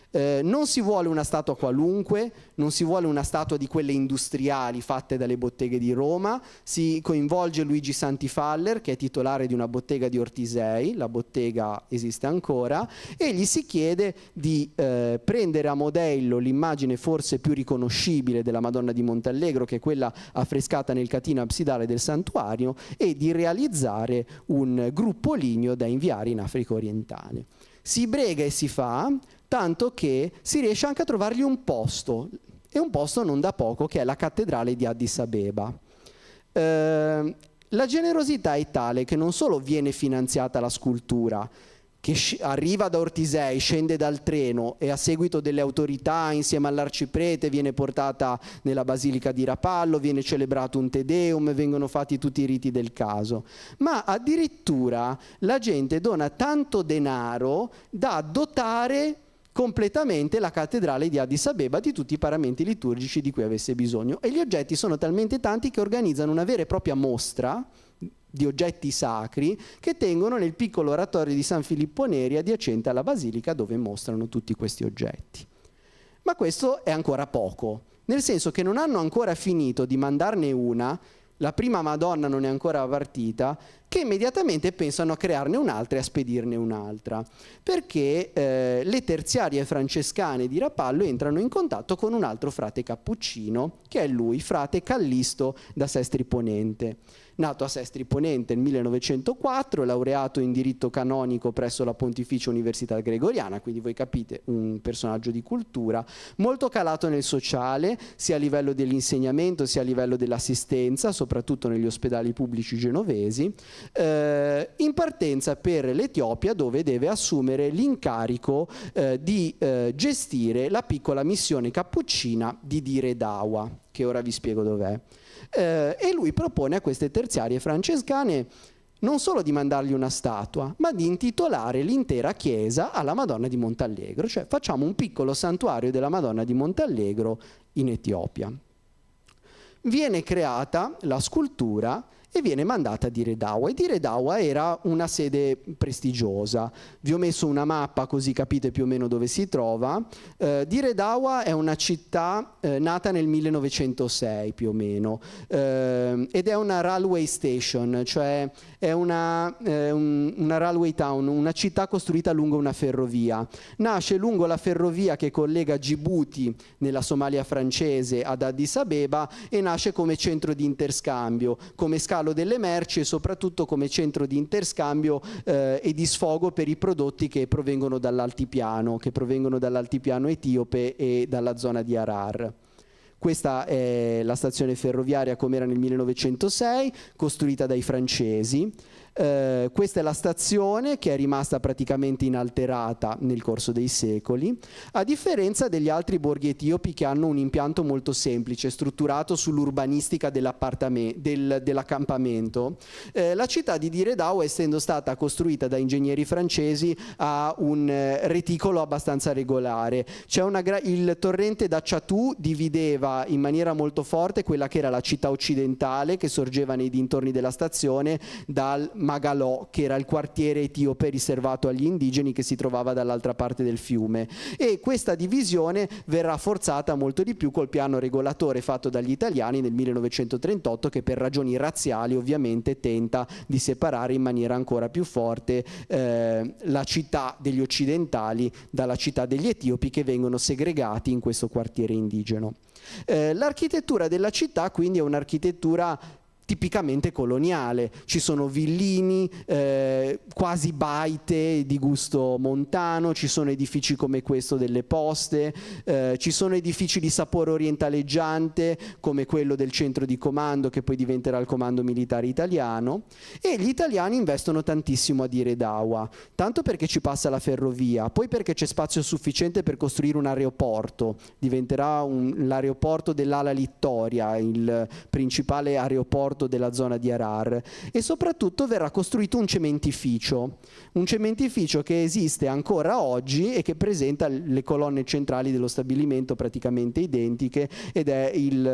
[SPEAKER 2] Non si vuole una statua qualunque, non si vuole una statua di quelle industriali fatte dalle botteghe di Roma, si coinvolge Luigi Santifaller, che è titolare di una bottega di Ortisei, la bottega esiste ancora, e gli si chiede di prendere a modello l'immagine forse più riconoscibile della Madonna di Montallegro, che è quella affrescata nel catino absidale del santuario, e di realizzare un gruppo ligneo da inviare in Africa orientale. Si brega e si fa, tanto che si riesce anche a trovargli un posto, e un posto non da poco, che è la cattedrale di Addis Abeba. La generosità è tale che non solo viene finanziata la scultura, che arriva da Ortisei, scende dal treno e a seguito delle autorità insieme all'arciprete viene portata nella basilica di Rapallo, viene celebrato un Te Deum, vengono fatti tutti i riti del caso, ma addirittura la gente dona tanto denaro da dotare completamente la cattedrale di Addis Abeba di tutti i paramenti liturgici di cui avesse bisogno, e gli oggetti sono talmente tanti che organizzano una vera e propria mostra di oggetti sacri che tengono nel piccolo oratorio di San Filippo Neri adiacente alla basilica, dove mostrano tutti questi oggetti. Ma questo è ancora poco, nel senso che non hanno ancora finito di mandarne una, la prima Madonna non è ancora partita, che immediatamente pensano a crearne un'altra e a spedirne un'altra, perché le terziarie francescane di Rapallo entrano in contatto con un altro frate cappuccino, che è lui, frate Callisto da Sestri Ponente. Nato a Sestri Ponente nel 1904, laureato in diritto canonico presso la Pontificia Università Gregoriana, quindi voi capite, un personaggio di cultura, molto calato nel sociale, sia a livello dell'insegnamento sia a livello dell'assistenza, soprattutto negli ospedali pubblici genovesi, in partenza per l'Etiopia, dove deve assumere l'incarico di gestire la piccola missione cappuccina di Dire Dawa, che ora vi spiego dov'è. E lui propone a queste terziarie francescane non solo di mandargli una statua, ma di intitolare l'intera chiesa alla Madonna di Montallegro, cioè facciamo un piccolo santuario della Madonna di Montallegro in Etiopia. Viene creata la scultura e viene mandata a Dire Dawa, e Dire Dawa era una sede prestigiosa. Vi ho messo una mappa così capite più o meno dove si trova. Dire Dawa è una città nata nel 1906 più o meno, ed è una railway station, cioè è una railway town, una città costruita lungo una ferrovia. Nasce lungo la ferrovia che collega Djibouti nella Somalia francese ad Addis Abeba e nasce come centro di interscambio, come scalo delle merci e soprattutto come centro di interscambio e di sfogo per i prodotti che provengono dall'altipiano etiope e dalla zona di Harar. Questa è la stazione ferroviaria come era nel 1906, costruita dai francesi. Questa è la stazione, che è rimasta praticamente inalterata nel corso dei secoli, a differenza degli altri borghi etiopi che hanno un impianto molto semplice, strutturato sull'urbanistica dell'accampamento. La città di Dire Dawa, essendo stata costruita da ingegneri francesi, ha un reticolo abbastanza regolare. Il torrente da Chatou divideva in maniera molto forte quella che era la città occidentale, che sorgeva nei dintorni della stazione, dal Magalò, che era il quartiere etiope riservato agli indigeni che si trovava dall'altra parte del fiume, e questa divisione verrà forzata molto di più col piano regolatore fatto dagli italiani nel 1938, che per ragioni razziali ovviamente tenta di separare in maniera ancora più forte la città degli occidentali dalla città degli etiopi, che vengono segregati in questo quartiere indigeno. L'architettura della città quindi è un'architettura tipicamente coloniale. Ci sono villini, quasi baite di gusto montano, ci sono edifici come questo delle poste, ci sono edifici di sapore orientaleggiante come quello del centro di comando, che poi diventerà il comando militare italiano, e gli italiani investono tantissimo a Dire Dawa, tanto perché ci passa la ferrovia, poi perché c'è spazio sufficiente per costruire un aeroporto, diventerà l'aeroporto dell'Ala Littoria, il principale aeroporto della zona di Harar, e soprattutto verrà costruito un cementificio che esiste ancora oggi e che presenta le colonne centrali dello stabilimento praticamente identiche, ed è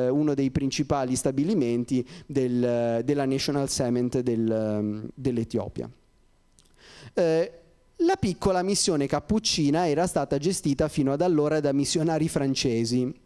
[SPEAKER 2] uno dei principali stabilimenti della National Cement dell'Etiopia. La piccola missione cappuccina era stata gestita fino ad allora da missionari francesi.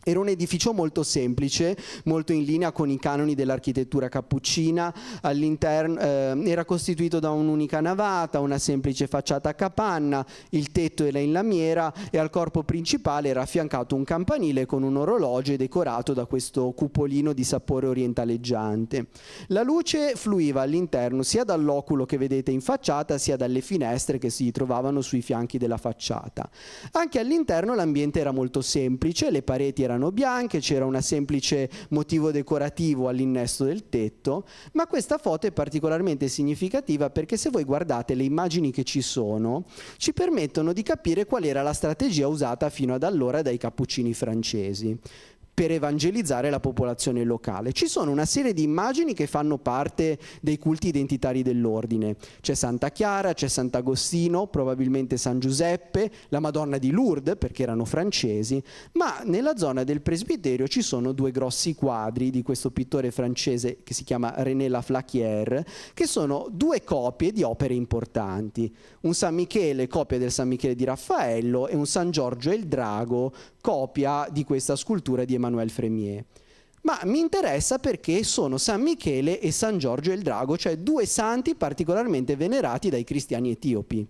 [SPEAKER 2] Era un edificio molto semplice, molto in linea con i canoni dell'architettura cappuccina. All'interno era costituito da un'unica navata, una semplice facciata a capanna, il tetto era in lamiera e al corpo principale era affiancato un campanile con un orologio decorato da questo cupolino di sapore orientaleggiante. La luce fluiva all'interno sia dall'oculo che vedete in facciata, sia dalle finestre che si trovavano sui fianchi della facciata. Anche all'interno l'ambiente era molto semplice, le pareti erano bianche, c'era un semplice motivo decorativo all'innesto del tetto, ma questa foto è particolarmente significativa perché se voi guardate le immagini che ci sono, ci permettono di capire qual era la strategia usata fino ad allora dai cappuccini francesi per evangelizzare la popolazione locale. Ci sono una serie di immagini che fanno parte dei culti identitari dell'ordine. C'è Santa Chiara, c'è Sant'Agostino, probabilmente San Giuseppe, la Madonna di Lourdes, perché erano francesi, ma nella zona del presbiterio ci sono due grossi quadri di questo pittore francese che si chiama René Laflaquière, che sono due copie di opere importanti. Un San Michele, copia del San Michele di Raffaello, e un San Giorgio e il Drago, copia di questa scultura di Emmanuel Frémier. ma mi interessa perché sono San Michele e San Giorgio il Drago, cioè due santi particolarmente venerati dai cristiani etiopi.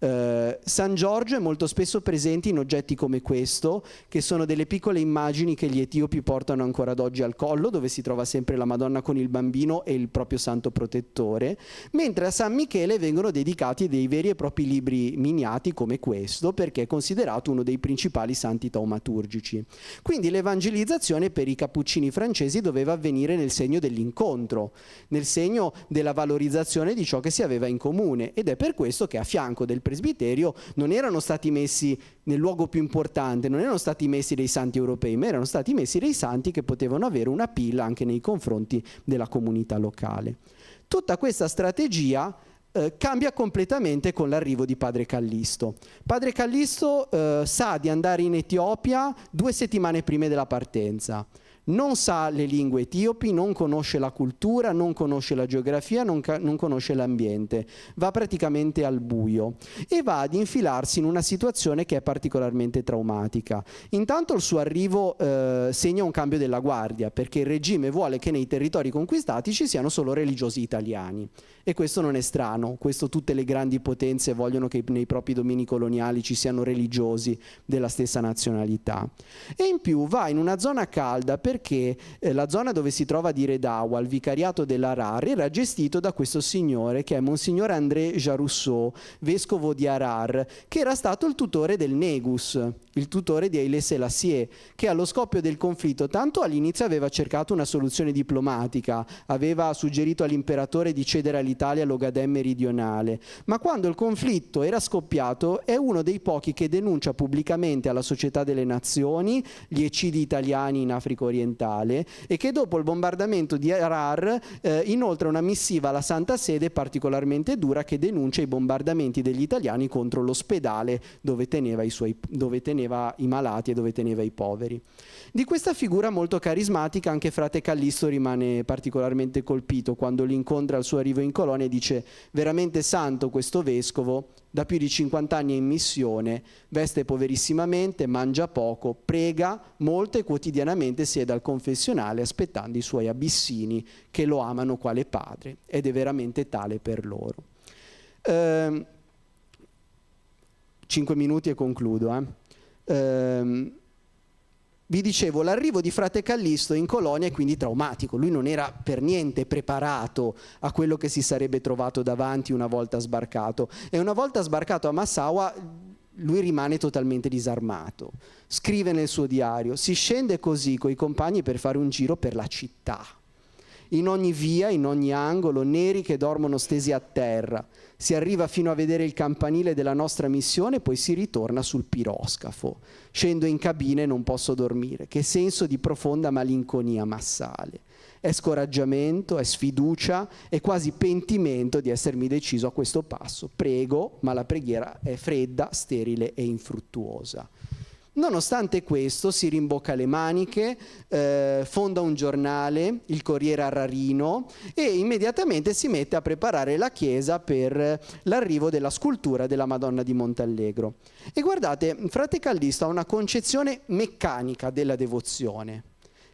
[SPEAKER 2] San Giorgio è molto spesso presente in oggetti come questo, che sono delle piccole immagini che gli etiopi portano ancora ad oggi al collo, dove si trova sempre la Madonna con il bambino e il proprio santo protettore, mentre a San Michele vengono dedicati dei veri e propri libri miniati come questo, perché è considerato uno dei principali santi taumaturgici. Quindi l'evangelizzazione per i cappuccini francesi doveva avvenire nel segno dell'incontro, nel segno della valorizzazione di ciò che si aveva in comune, ed è per questo che a fianco del presbiterio non erano stati messi nel luogo più importante, non erano stati messi dei santi europei, ma erano stati messi dei santi che potevano avere una pilla anche nei confronti della comunità locale. Tutta questa strategia cambia completamente con l'arrivo di Padre Callisto. Padre Callisto sa di andare in Etiopia 2 settimane prima della partenza. Non sa le lingue etiopi, non conosce la cultura, non conosce la geografia, non conosce l'ambiente, va praticamente al buio e va ad infilarsi in una situazione che è particolarmente traumatica. Intanto il suo arrivo segna un cambio della guardia, perché il regime vuole che nei territori conquistati ci siano solo religiosi italiani, e questo non è strano, questo tutte le grandi potenze vogliono che nei propri domini coloniali ci siano religiosi della stessa nazionalità. E in più va in una zona calda perché la zona dove si trova Dire Dawa, il vicariato dell'Harar, era gestito da questo signore che è Monsignor André Jarousseau, vescovo di Harar, che era stato il tutore del Negus, il tutore di Haile Selassie, che allo scoppio del conflitto tanto all'inizio aveva cercato una soluzione diplomatica, aveva suggerito all'imperatore di cedere all'Italia l'Ogaden meridionale, ma quando il conflitto era scoppiato è uno dei pochi che denuncia pubblicamente alla Società delle Nazioni gli eccidi italiani in Africa orientale, e che dopo il bombardamento di Harar inoltra una missiva alla Santa Sede particolarmente dura che denuncia i bombardamenti degli italiani contro l'ospedale dove teneva i malati e dove teneva i poveri. Di questa figura molto carismatica anche frate Callisto rimane particolarmente colpito quando li incontra al suo arrivo in colonia e dice: veramente santo questo vescovo, da più di 50 anni è in missione, veste poverissimamente, mangia poco, prega molto e quotidianamente siede al confessionale aspettando i suoi abissini che lo amano quale padre, ed è veramente tale per loro. 5 minuti e concludo. Vi dicevo, l'arrivo di frate Callisto in colonia è quindi traumatico, lui non era per niente preparato a quello che si sarebbe trovato davanti una volta sbarcato, e una volta sbarcato a Massaua lui rimane totalmente disarmato. Scrive nel suo diario: si scende così coi compagni per fare un giro per la città. In ogni via, in ogni angolo, neri che dormono stesi a terra. Si arriva fino a vedere il campanile della nostra missione, poi si ritorna sul piroscafo. Scendo in cabina e non posso dormire. Che senso di profonda malinconia massale. È scoraggiamento, è sfiducia, è quasi pentimento di essermi deciso a questo passo. Prego, ma la preghiera è fredda, sterile e infruttuosa. Nonostante questo si rimbocca le maniche, fonda un giornale, il Corriere Hararino, e immediatamente si mette a preparare la chiesa per l'arrivo della scultura della Madonna di Montallegro. E guardate, frate Callisto ha una concezione meccanica della devozione.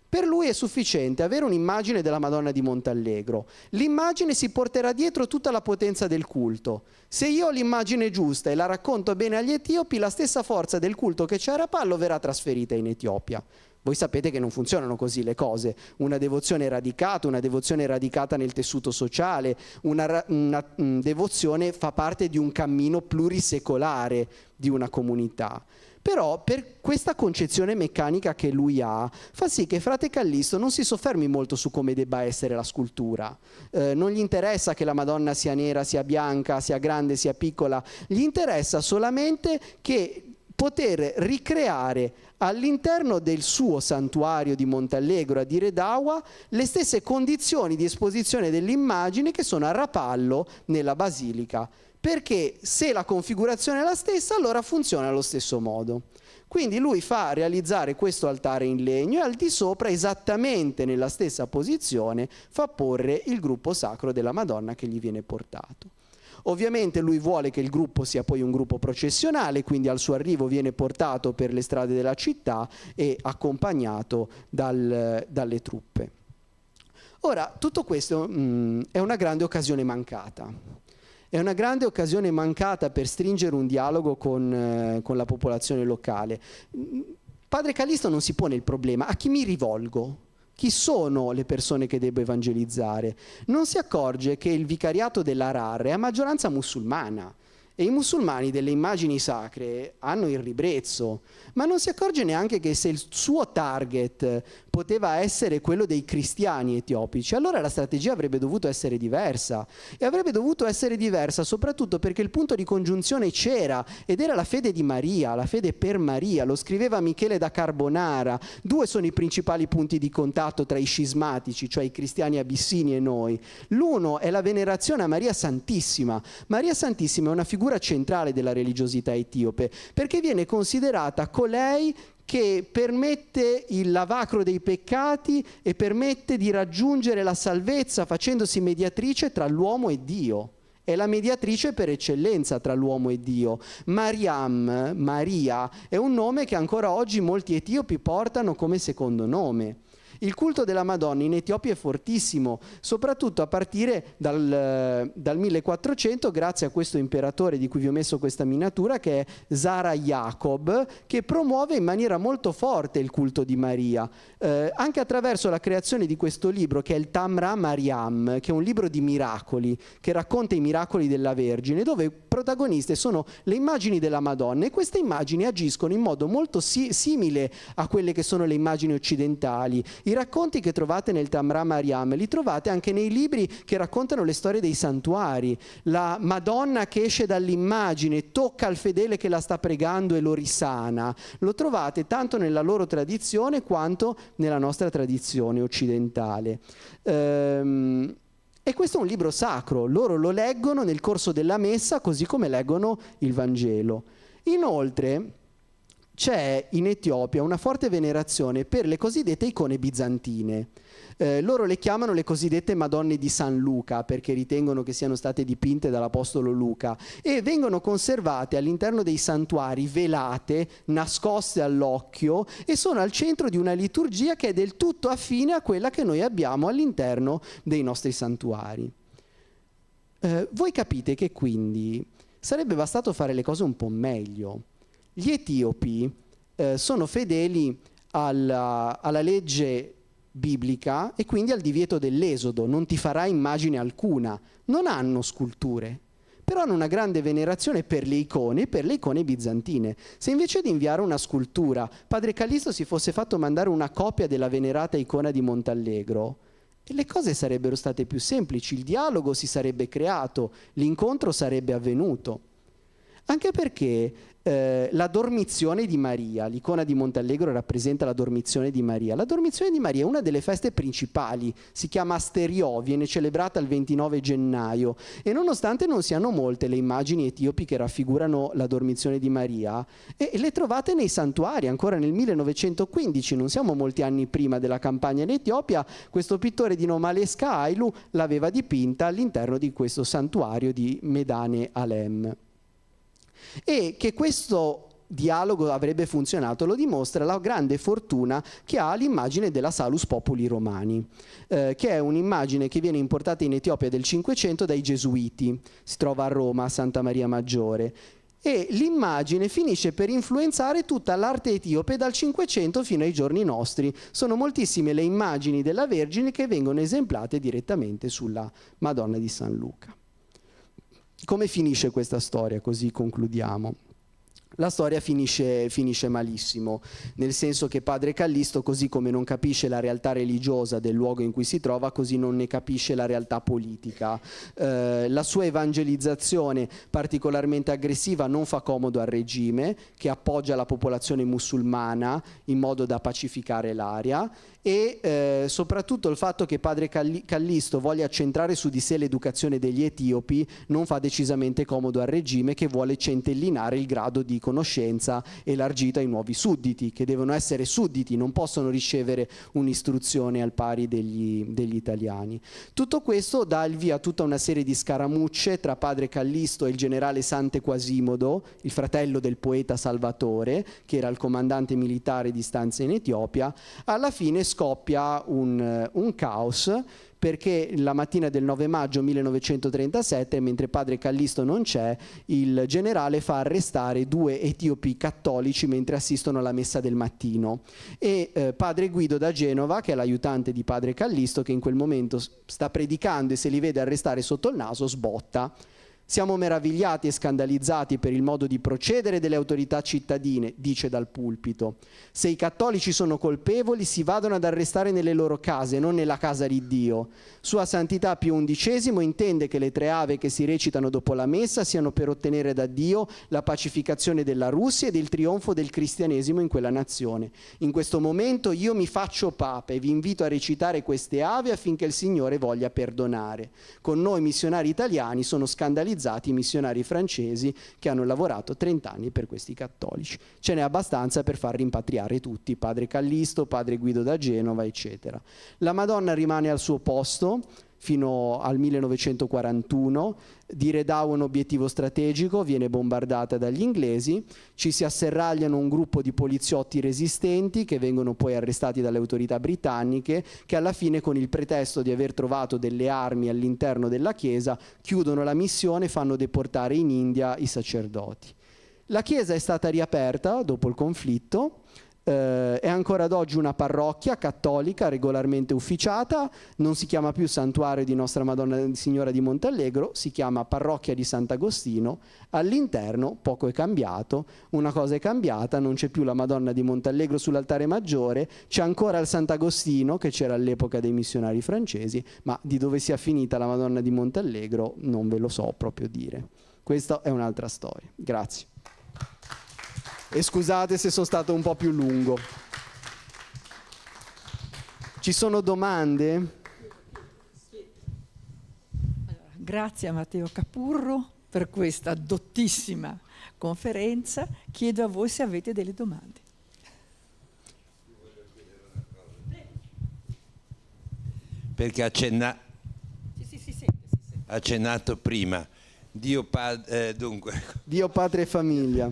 [SPEAKER 2] Per lui è sufficiente avere un'immagine della Madonna di Montallegro. L'immagine si porterà dietro tutta la potenza del culto. Se io ho l'immagine giusta e la racconto bene agli etiopi, la stessa forza del culto che c'è a Rapallo verrà trasferita in Etiopia. Voi sapete che non funzionano così le cose. Una devozione radicata nel tessuto sociale, una devozione fa parte di un cammino plurisecolare di una comunità. Però per questa concezione meccanica che lui ha, fa sì che frate Callisto non si soffermi molto su come debba essere la scultura. Non gli interessa che la Madonna sia nera, sia bianca, sia grande, sia piccola. Gli interessa solamente che poter ricreare all'interno del suo santuario di Montallegro a Dire Dawa le stesse condizioni di esposizione dell'immagine che sono a Rapallo nella basilica. Perché se la configurazione è la stessa, allora funziona allo stesso modo. Quindi lui fa realizzare questo altare in legno e al di sopra, esattamente nella stessa posizione, fa porre il gruppo sacro della Madonna che gli viene portato. Ovviamente lui vuole che il gruppo sia poi un gruppo processionale, quindi al suo arrivo viene portato per le strade della città e accompagnato dalle truppe. Ora, tutto questo è una grande occasione mancata. È una grande occasione mancata per stringere un dialogo con la popolazione locale. Padre Callisto non si pone il problema: a chi mi rivolgo? Chi sono le persone che devo evangelizzare? Non si accorge che il vicariato dell'Harar è a maggioranza musulmana e i musulmani delle immagini sacre hanno il ribrezzo, ma non si accorge neanche che se il suo target poteva essere quello dei cristiani etiopici, allora la strategia avrebbe dovuto essere diversa, e avrebbe dovuto essere diversa soprattutto perché il punto di congiunzione c'era, ed era la fede di Maria, la fede per Maria. Lo scriveva Michele da Carbonara: due sono i principali punti di contatto tra i scismatici, cioè i cristiani abissini, e noi. L'uno è la venerazione a Maria Santissima. Maria Santissima è una figura centrale della religiosità etiope, perché viene considerata colei che permette il lavacro dei peccati e permette di raggiungere la salvezza facendosi mediatrice tra l'uomo e Dio. È la mediatrice per eccellenza tra l'uomo e Dio. Mariam, Maria, è un nome che ancora oggi molti etiopi portano come secondo nome. Il culto della Madonna in Etiopia è fortissimo, soprattutto a partire dal 1400, grazie a questo imperatore di cui vi ho messo questa miniatura, che è Zara Jacob, che promuove in maniera molto forte il culto di Maria, anche attraverso la creazione di questo libro che è il Tamra Mariam, che è un libro di miracoli, che racconta i miracoli della Vergine, dove protagoniste sono le immagini della Madonna, e queste immagini agiscono in modo molto simile a quelle che sono le immagini occidentali. I racconti che trovate nel Tamra Mariam li trovate anche nei libri che raccontano le storie dei santuari. La Madonna che esce dall'immagine, tocca al fedele che la sta pregando e lo risana. Lo trovate tanto nella loro tradizione quanto nella nostra tradizione occidentale. E questo è un libro sacro, loro lo leggono nel corso della messa così come leggono il Vangelo. Inoltre c'è in Etiopia una forte venerazione per le cosiddette icone bizantine. Loro le chiamano le cosiddette Madonne di San Luca, perché ritengono che siano state dipinte dall'Apostolo Luca, e vengono conservate all'interno dei santuari, velate, nascoste all'occhio, e sono al centro di una liturgia che è del tutto affine a quella che noi abbiamo all'interno dei nostri santuari. Voi capite che quindi sarebbe bastato fare le cose un po' meglio. Gli etiopi sono fedeli alla legge biblica e quindi al divieto dell'Esodo: non ti farai immagine alcuna. Non hanno sculture, però hanno una grande venerazione per le icone e per le icone bizantine. Se invece di inviare una scultura Padre Callisto si fosse fatto mandare una copia della venerata icona di Montallegro, le cose sarebbero state più semplici, il dialogo si sarebbe creato, l'incontro sarebbe avvenuto. Anche perché la dormizione di Maria, l'icona di Montallegro rappresenta la dormizione di Maria. La dormizione di Maria è una delle feste principali, si chiama Asteriò, viene celebrata il 29 gennaio, e nonostante non siano molte le immagini etiopi che raffigurano la dormizione di Maria, le trovate nei santuari. Ancora nel 1915, non siamo molti anni prima della campagna in Etiopia, questo pittore di nome Aleska Ailu l'aveva dipinta all'interno di questo santuario di Medane Alem. E che questo dialogo avrebbe funzionato lo dimostra la grande fortuna che ha l'immagine della Salus Populi Romani, che è un'immagine che viene importata in Etiopia del 500 dai Gesuiti, si trova a Roma, a Santa Maria Maggiore, e l'immagine finisce per influenzare tutta l'arte etiope dal 500 fino ai giorni nostri. Sono moltissime le immagini della Vergine che vengono esemplate direttamente sulla Madonna di San Luca. Come finisce questa storia? Così concludiamo. La storia finisce malissimo, nel senso che Padre Callisto, così come non capisce la realtà religiosa del luogo in cui si trova, così non ne capisce la realtà politica. La sua evangelizzazione particolarmente aggressiva non fa comodo al regime, che appoggia la popolazione musulmana in modo da pacificare l'area, e soprattutto il fatto che Padre Callisto voglia centrare su di sé l'educazione degli etiopi non fa decisamente comodo al regime, che vuole centellinare il grado di di conoscenza elargito ai nuovi sudditi, che devono essere sudditi, non possono ricevere un'istruzione al pari degli italiani. Tutto questo dà il via a tutta una serie di scaramucce tra padre Callisto e il generale Sante Quasimodo, il fratello del poeta Salvatore, che era il comandante militare di stanza in Etiopia. Alla fine scoppia un caos, perché la mattina del 9 maggio 1937, mentre padre Callisto non c'è, il generale fa arrestare 2 etiopi cattolici mentre assistono alla messa del mattino, e padre Guido da Genova, che è l'aiutante di padre Callisto, che in quel momento sta predicando e se li vede arrestare sotto il naso sbotta. Siamo meravigliati e scandalizzati per il modo di procedere delle autorità cittadine, dice dal pulpito. Se i cattolici sono colpevoli, si vadano ad arrestare nelle loro case, non nella casa di Dio. Sua Santità Pio XI intende che le 3 ave che si recitano dopo la messa siano per ottenere da Dio la pacificazione della Russia ed il trionfo del cristianesimo in quella nazione. In questo momento io mi faccio Papa e vi invito a recitare queste ave affinché il Signore voglia perdonare. Con noi missionari italiani sono scandalizzati i missionari francesi che hanno lavorato 30 anni per questi cattolici. Ce n'è abbastanza per far rimpatriare tutti, padre Callisto, padre Guido da Genova, eccetera. La Madonna rimane al suo posto fino al 1941, di Redao un obiettivo strategico, viene bombardata dagli inglesi, ci si asserragliano un gruppo di poliziotti resistenti che vengono poi arrestati dalle autorità britanniche, che alla fine, con il pretesto di aver trovato delle armi all'interno della chiesa, chiudono la missione e fanno deportare in India i sacerdoti. La chiesa è stata riaperta dopo il conflitto. È ancora ad oggi una parrocchia cattolica regolarmente ufficiata, non si chiama più Santuario di Nostra Madonna Signora di Montallegro, si chiama Parrocchia di Sant'Agostino. All'interno poco è cambiato, una cosa è cambiata, non c'è più la Madonna di Montallegro sull'altare maggiore, c'è ancora il Sant'Agostino che c'era all'epoca dei missionari francesi, ma di dove sia finita la Madonna di Montallegro non ve lo so proprio dire. Questa è un'altra storia. Grazie. E scusate se sono stato un po' più lungo. Ci sono domande?
[SPEAKER 1] Allora, grazie a Matteo Capurro per questa dottissima conferenza. Chiedo a voi se avete delle domande.
[SPEAKER 3] Perché ha accennato prima Dio Padre, dunque.
[SPEAKER 2] Dio Padre e Famiglia.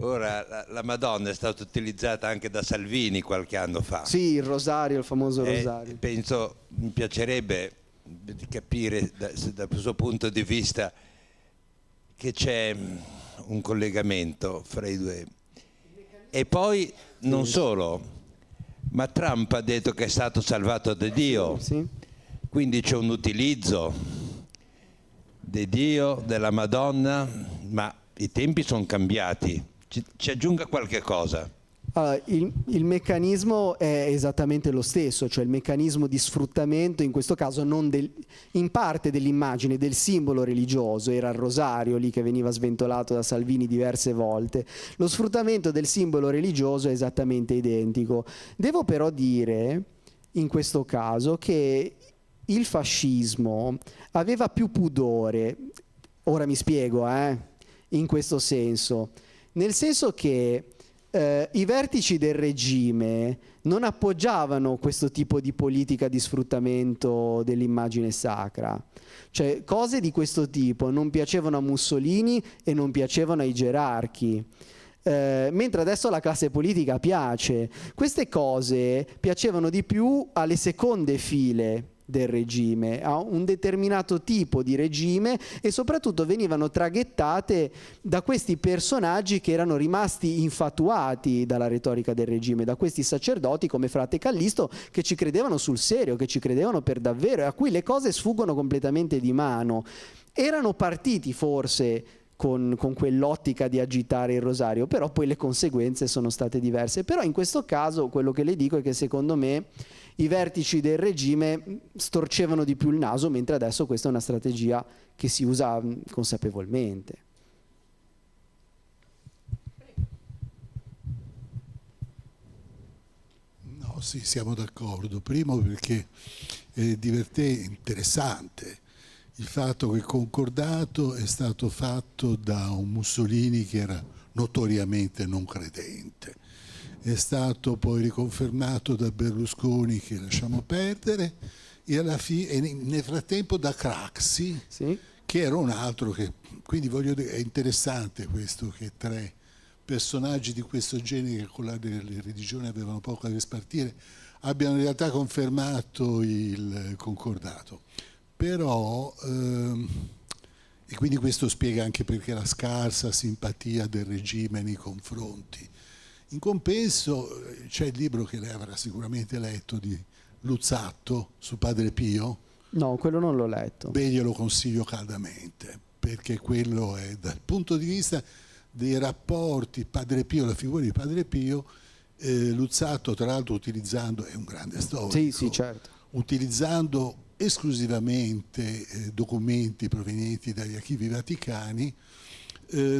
[SPEAKER 3] Ora la Madonna è stata utilizzata anche da Salvini qualche anno fa.
[SPEAKER 2] Sì, il rosario, il famoso rosario.
[SPEAKER 3] Penso, mi piacerebbe capire dal suo punto di vista che c'è un collegamento fra i due. E poi non solo, ma Trump ha detto che è stato salvato da Dio,
[SPEAKER 2] Sì.
[SPEAKER 3] Quindi c'è un utilizzo di Dio, della Madonna, ma i tempi sono cambiati. Ci aggiunga qualche cosa.
[SPEAKER 2] Allora, il meccanismo è esattamente lo stesso, cioè il meccanismo di sfruttamento, in questo caso non in parte dell'immagine, del simbolo religioso, era il rosario lì che veniva sventolato da Salvini diverse volte. Lo sfruttamento del simbolo religioso è esattamente identico. Devo però dire, in questo caso, che il fascismo aveva più pudore, ora mi spiego, in questo senso, nel senso che i vertici del regime non appoggiavano questo tipo di politica di sfruttamento dell'immagine sacra. Cioè, cose di questo tipo non piacevano a Mussolini e non piacevano ai gerarchi. Mentre adesso alla classe politica piace. Queste cose piacevano di più alle seconde file del regime, a un determinato tipo di regime, e soprattutto venivano traghettate da questi personaggi che erano rimasti infatuati dalla retorica del regime, da questi sacerdoti come frate Callisto, che ci credevano sul serio, che ci credevano per davvero e a cui le cose sfuggono completamente di mano. Erano partiti forse con quell'ottica di agitare il rosario, però poi le conseguenze sono state diverse. Però in questo caso quello che le dico è che secondo me i vertici del regime storcevano di più il naso, mentre adesso questa è una strategia che si usa consapevolmente.
[SPEAKER 4] No, sì, siamo d'accordo. Primo perché è divertente, interessante il fatto che il concordato è stato fatto da un Mussolini che era notoriamente non credente. È stato poi riconfermato da Berlusconi, che lasciamo perdere, e nel frattempo da Craxi,
[SPEAKER 2] Sì.
[SPEAKER 4] che era un altro che... Quindi voglio dire, è interessante questo che tre personaggi di questo genere, che con la religione avevano poco a che spartire, abbiano in realtà confermato il concordato. Però, e quindi questo spiega anche perché la scarsa simpatia del regime nei confronti. In compenso c'è il libro che lei avrà sicuramente letto di Luzzatto su Padre Pio.
[SPEAKER 2] No, quello non l'ho letto.
[SPEAKER 4] Beh, glielo consiglio caldamente, perché quello è dal punto di vista dei rapporti Padre Pio, la figura di Padre Pio, Luzzatto tra l'altro utilizzando, è un grande storico,
[SPEAKER 2] Sì, sì, certo.
[SPEAKER 4] utilizzando esclusivamente documenti provenienti dagli archivi vaticani,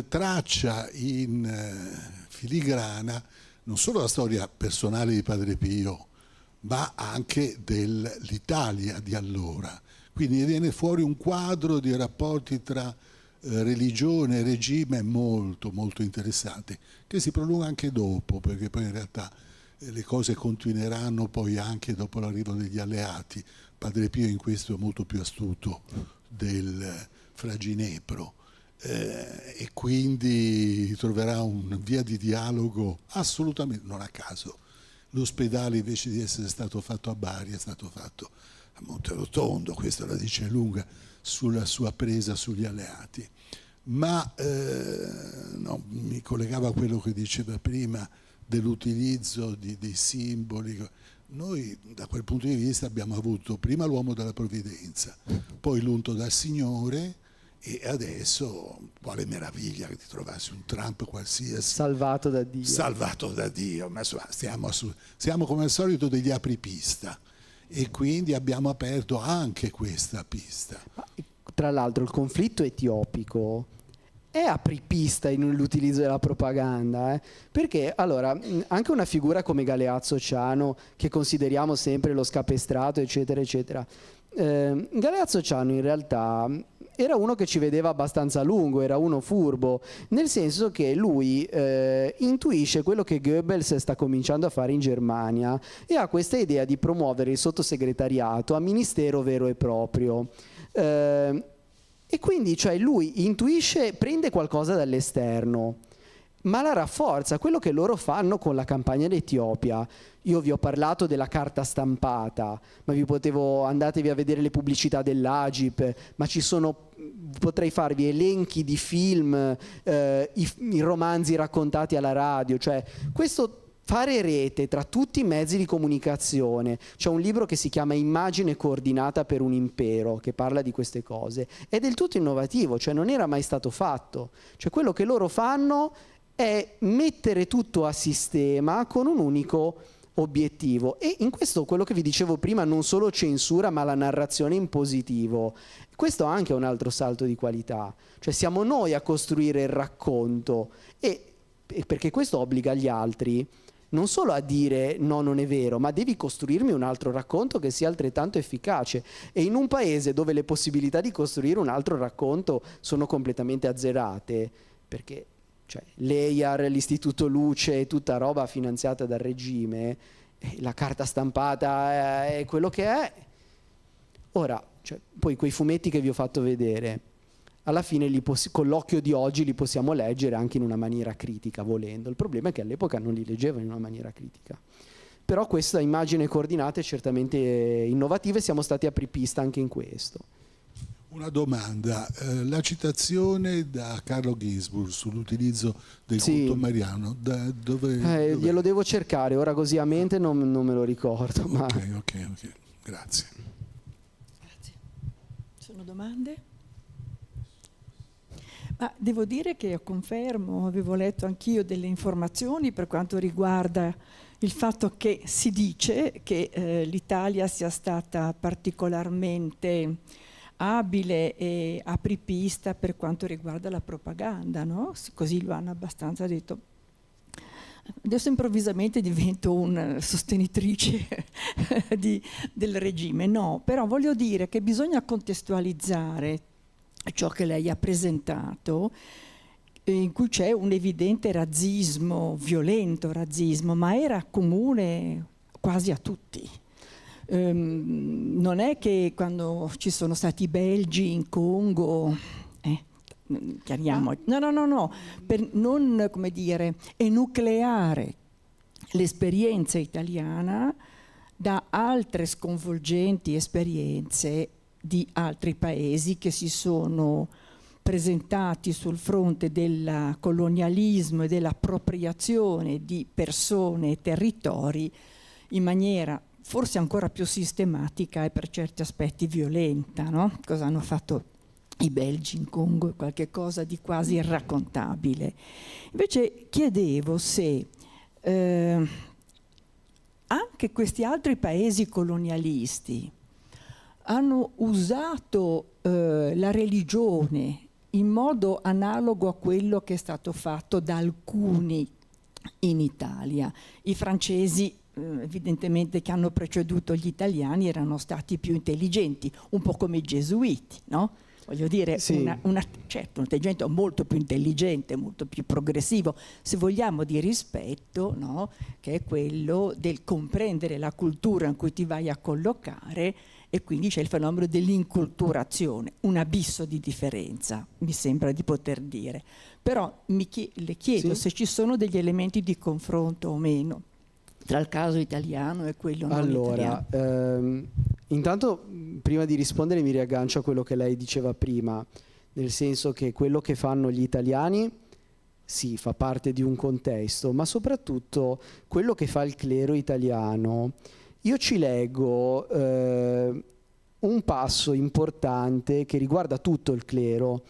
[SPEAKER 4] traccia in filigrana non solo la storia personale di Padre Pio, ma anche dell'Italia di allora. Quindi viene fuori un quadro di rapporti tra religione e regime molto, molto interessante, che si prolunga anche dopo, perché poi in realtà le cose continueranno poi anche dopo l'arrivo degli alleati. Padre Pio in questo è molto più astuto del Fra Ginepro, e quindi troverà una via di dialogo assolutamente, non a caso. L'ospedale invece di essere stato fatto a Bari è stato fatto a Monterotondo, questo la dice lunga sulla sua presa sugli alleati. Ma no, mi collegava a quello che diceva prima dell'utilizzo dei simboli. Noi da quel punto di vista abbiamo avuto prima l'uomo della provvidenza, poi l'unto dal Signore, e adesso quale meraviglia di trovarsi un Trump qualsiasi
[SPEAKER 2] Salvato da Dio.
[SPEAKER 4] Salvato da Dio, ma insomma, siamo come al solito degli apripista, e quindi abbiamo aperto anche questa pista.
[SPEAKER 2] Tra l'altro il conflitto etiopico è apripista nell'utilizzo della propaganda, perché allora anche una figura come Galeazzo Ciano, che consideriamo sempre lo scapestrato eccetera eccetera, Galeazzo Ciano in realtà era uno che ci vedeva abbastanza a lungo, era uno furbo, nel senso che lui intuisce quello che Goebbels sta cominciando a fare in Germania e ha questa idea di promuovere il sottosegretariato a ministero vero e proprio. E quindi cioè lui intuisce, prende qualcosa dall'esterno, ma la rafforza. Quello che loro fanno con la campagna d'Etiopia. Io vi ho parlato della carta stampata, ma andatevi a vedere le pubblicità dell'Agip, ma potrei farvi elenchi di film, i romanzi raccontati alla radio, cioè questo fare rete tra tutti i mezzi di comunicazione. C'è un libro che si chiama Immagine coordinata per un impero, che parla di queste cose. È del tutto innovativo, cioè non era mai stato fatto. Cioè quello che loro fanno è mettere tutto a sistema con un unico obiettivo. E in questo, quello che vi dicevo prima, non solo censura, ma la narrazione in positivo. Questo anche è un altro salto di qualità. Cioè siamo noi a costruire il racconto, e perché questo obbliga gli altri non solo a dire no, non è vero, ma devi costruirmi un altro racconto che sia altrettanto efficace. E in un paese dove le possibilità di costruire un altro racconto sono completamente azzerate, perché cioè, l'EIAR, l'Istituto Luce, tutta roba finanziata dal regime, la carta stampata è quello che è. Ora, cioè, poi quei fumetti che vi ho fatto vedere, alla fine con l'occhio di oggi li possiamo leggere anche in una maniera critica, volendo. Il problema è che all'epoca non li leggevano in una maniera critica. Però questa immagine coordinata è certamente innovativa e siamo stati apripista anche in questo.
[SPEAKER 4] Una domanda, la citazione da Carlo Ginzburg sull'utilizzo del culto mariano, dove?
[SPEAKER 2] Glielo devo cercare, ora così a mente non me lo ricordo.
[SPEAKER 4] Ok,
[SPEAKER 2] ma...
[SPEAKER 4] ok, grazie.
[SPEAKER 1] Grazie. Sono domande? Ma devo dire che confermo, avevo letto anch'io delle informazioni per quanto riguarda il fatto che si dice che l'Italia sia stata particolarmente abile e apripista per quanto riguarda la propaganda, no? Così lo hanno abbastanza detto. adesso improvvisamente divento una sostenitrice del regime. No, però voglio dire che bisogna contestualizzare ciò che lei ha presentato, in cui c'è un evidente razzismo, violento razzismo, ma era comune quasi a tutti. Non è che quando ci sono stati i belgi in Congo, chiariamo, no, per non, come dire, enucleare l'esperienza italiana da altre sconvolgenti esperienze di altri paesi che si sono presentati sul fronte del colonialismo e dell'appropriazione di persone e territori in maniera forse ancora più sistematica e per certi aspetti violenta, no? Cosa hanno fatto i belgi in Congo? Qualche cosa di quasi irraccontabile. Invece chiedevo se anche questi altri paesi colonialisti hanno usato la religione in modo analogo a quello che è stato fatto da alcuni in Italia. I francesi evidentemente che hanno preceduto gli italiani erano stati più intelligenti, un po' come i gesuiti, no? Voglio dire,
[SPEAKER 2] sì.
[SPEAKER 1] certo, un atteggiamento molto più intelligente, molto più progressivo, se vogliamo, di rispetto, no? Che è quello del comprendere la cultura in cui ti vai a collocare, e quindi c'è il fenomeno dell'inculturazione, un abisso di differenza, mi sembra di poter dire. Però le chiedo se ci sono degli elementi di confronto o meno tra il caso italiano e quello non italiano.
[SPEAKER 2] Intanto, prima di rispondere, mi riaggancio a quello che lei diceva prima, nel senso che quello che fanno gli italiani sì, fa parte di un contesto, ma soprattutto quello che fa il clero italiano. Io ci leggo un passo importante che riguarda tutto il clero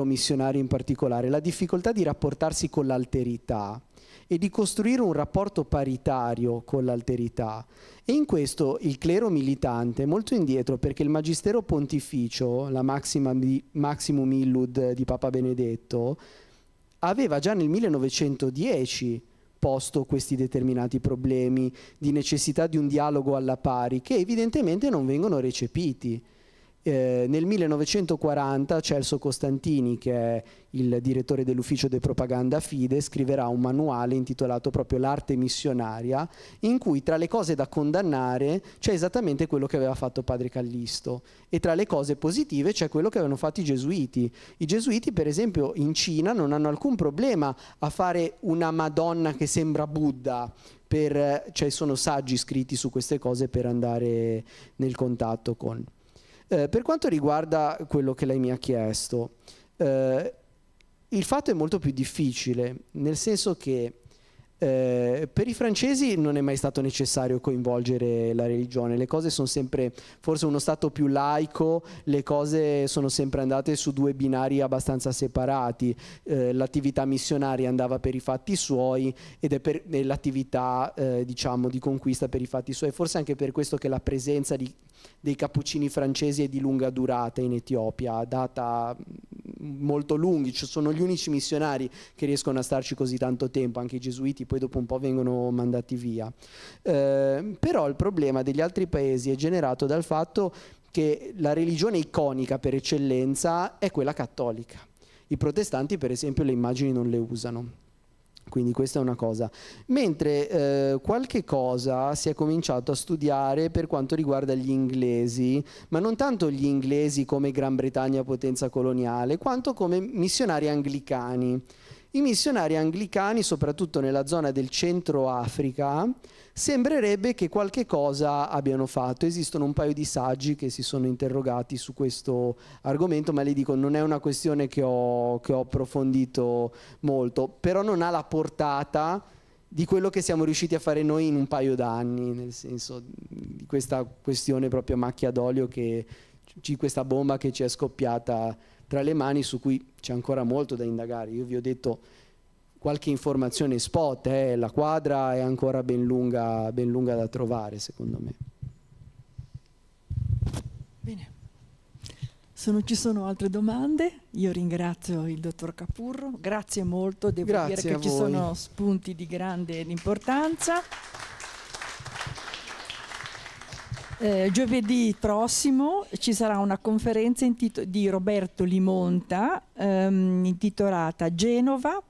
[SPEAKER 2] missionario in particolare, la difficoltà di rapportarsi con l'alterità e di costruire un rapporto paritario con l'alterità. E in questo il clero militante è molto indietro, perché il Magistero Pontificio, la Maximum Illud di Papa Benedetto, aveva già nel 1910 posto questi determinati problemi di necessità di un dialogo alla pari, che evidentemente non vengono recepiti. Nel 1940 Celso Costantini, che è il direttore dell'ufficio de propaganda Fide, scriverà un manuale intitolato proprio L'arte missionaria, in cui tra le cose da condannare c'è esattamente quello che aveva fatto padre Callisto, e tra le cose positive c'è quello che avevano fatto i gesuiti. I gesuiti, per esempio, in Cina non hanno alcun problema a fare una Madonna che sembra Buddha, cioè sono saggi scritti su queste cose per andare nel contatto con... Per quanto riguarda quello che lei mi ha chiesto, il fatto è molto più difficile, nel senso che per i francesi non è mai stato necessario coinvolgere la religione, le cose sono sempre, forse uno stato più laico, le cose sono sempre andate su due binari abbastanza separati, l'attività missionaria andava per i fatti suoi e l'attività diciamo di conquista per i fatti suoi, forse anche per questo che la presenza dei cappuccini francesi è di lunga durata in Etiopia, data molto lunghi, cioè sono gli unici missionari che riescono a starci così tanto tempo, anche i gesuiti poi dopo un po' vengono mandati via. Però il problema degli altri paesi è generato dal fatto che la religione iconica per eccellenza è quella cattolica. I protestanti, per esempio, le immagini non le usano. Quindi questa è una cosa. Mentre qualche cosa si è cominciato a studiare per quanto riguarda gli inglesi, ma non tanto gli inglesi come Gran Bretagna potenza coloniale, quanto come missionari anglicani. I missionari anglicani, soprattutto nella zona del centro Africa, sembrerebbe che qualche cosa abbiano fatto. Esistono un paio di saggi che si sono interrogati su questo argomento, ma le dico, non è una questione che ho approfondito molto, però non ha la portata di quello che siamo riusciti a fare noi in un paio d'anni, nel senso di questa questione proprio a macchia d'olio, questa bomba che ci è scoppiata tra le mani, su cui c'è ancora molto da indagare. Io vi ho detto qualche informazione spot, la quadra è ancora ben lunga da trovare, secondo me.
[SPEAKER 1] Bene. Se non ci sono altre domande, io ringrazio il dottor Capurro, grazie molto, devo
[SPEAKER 2] Grazie
[SPEAKER 1] dire
[SPEAKER 2] a
[SPEAKER 1] che ci
[SPEAKER 2] voi.
[SPEAKER 1] sono spunti di grande importanza. Giovedì prossimo ci sarà una conferenza di Roberto Limonta intitolata Genova,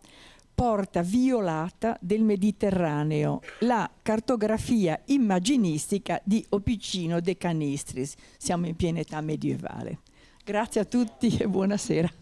[SPEAKER 1] porta violata del Mediterraneo, la cartografia immaginistica di Opicino de Canistris. Siamo in piena età medievale. Grazie a tutti e buonasera.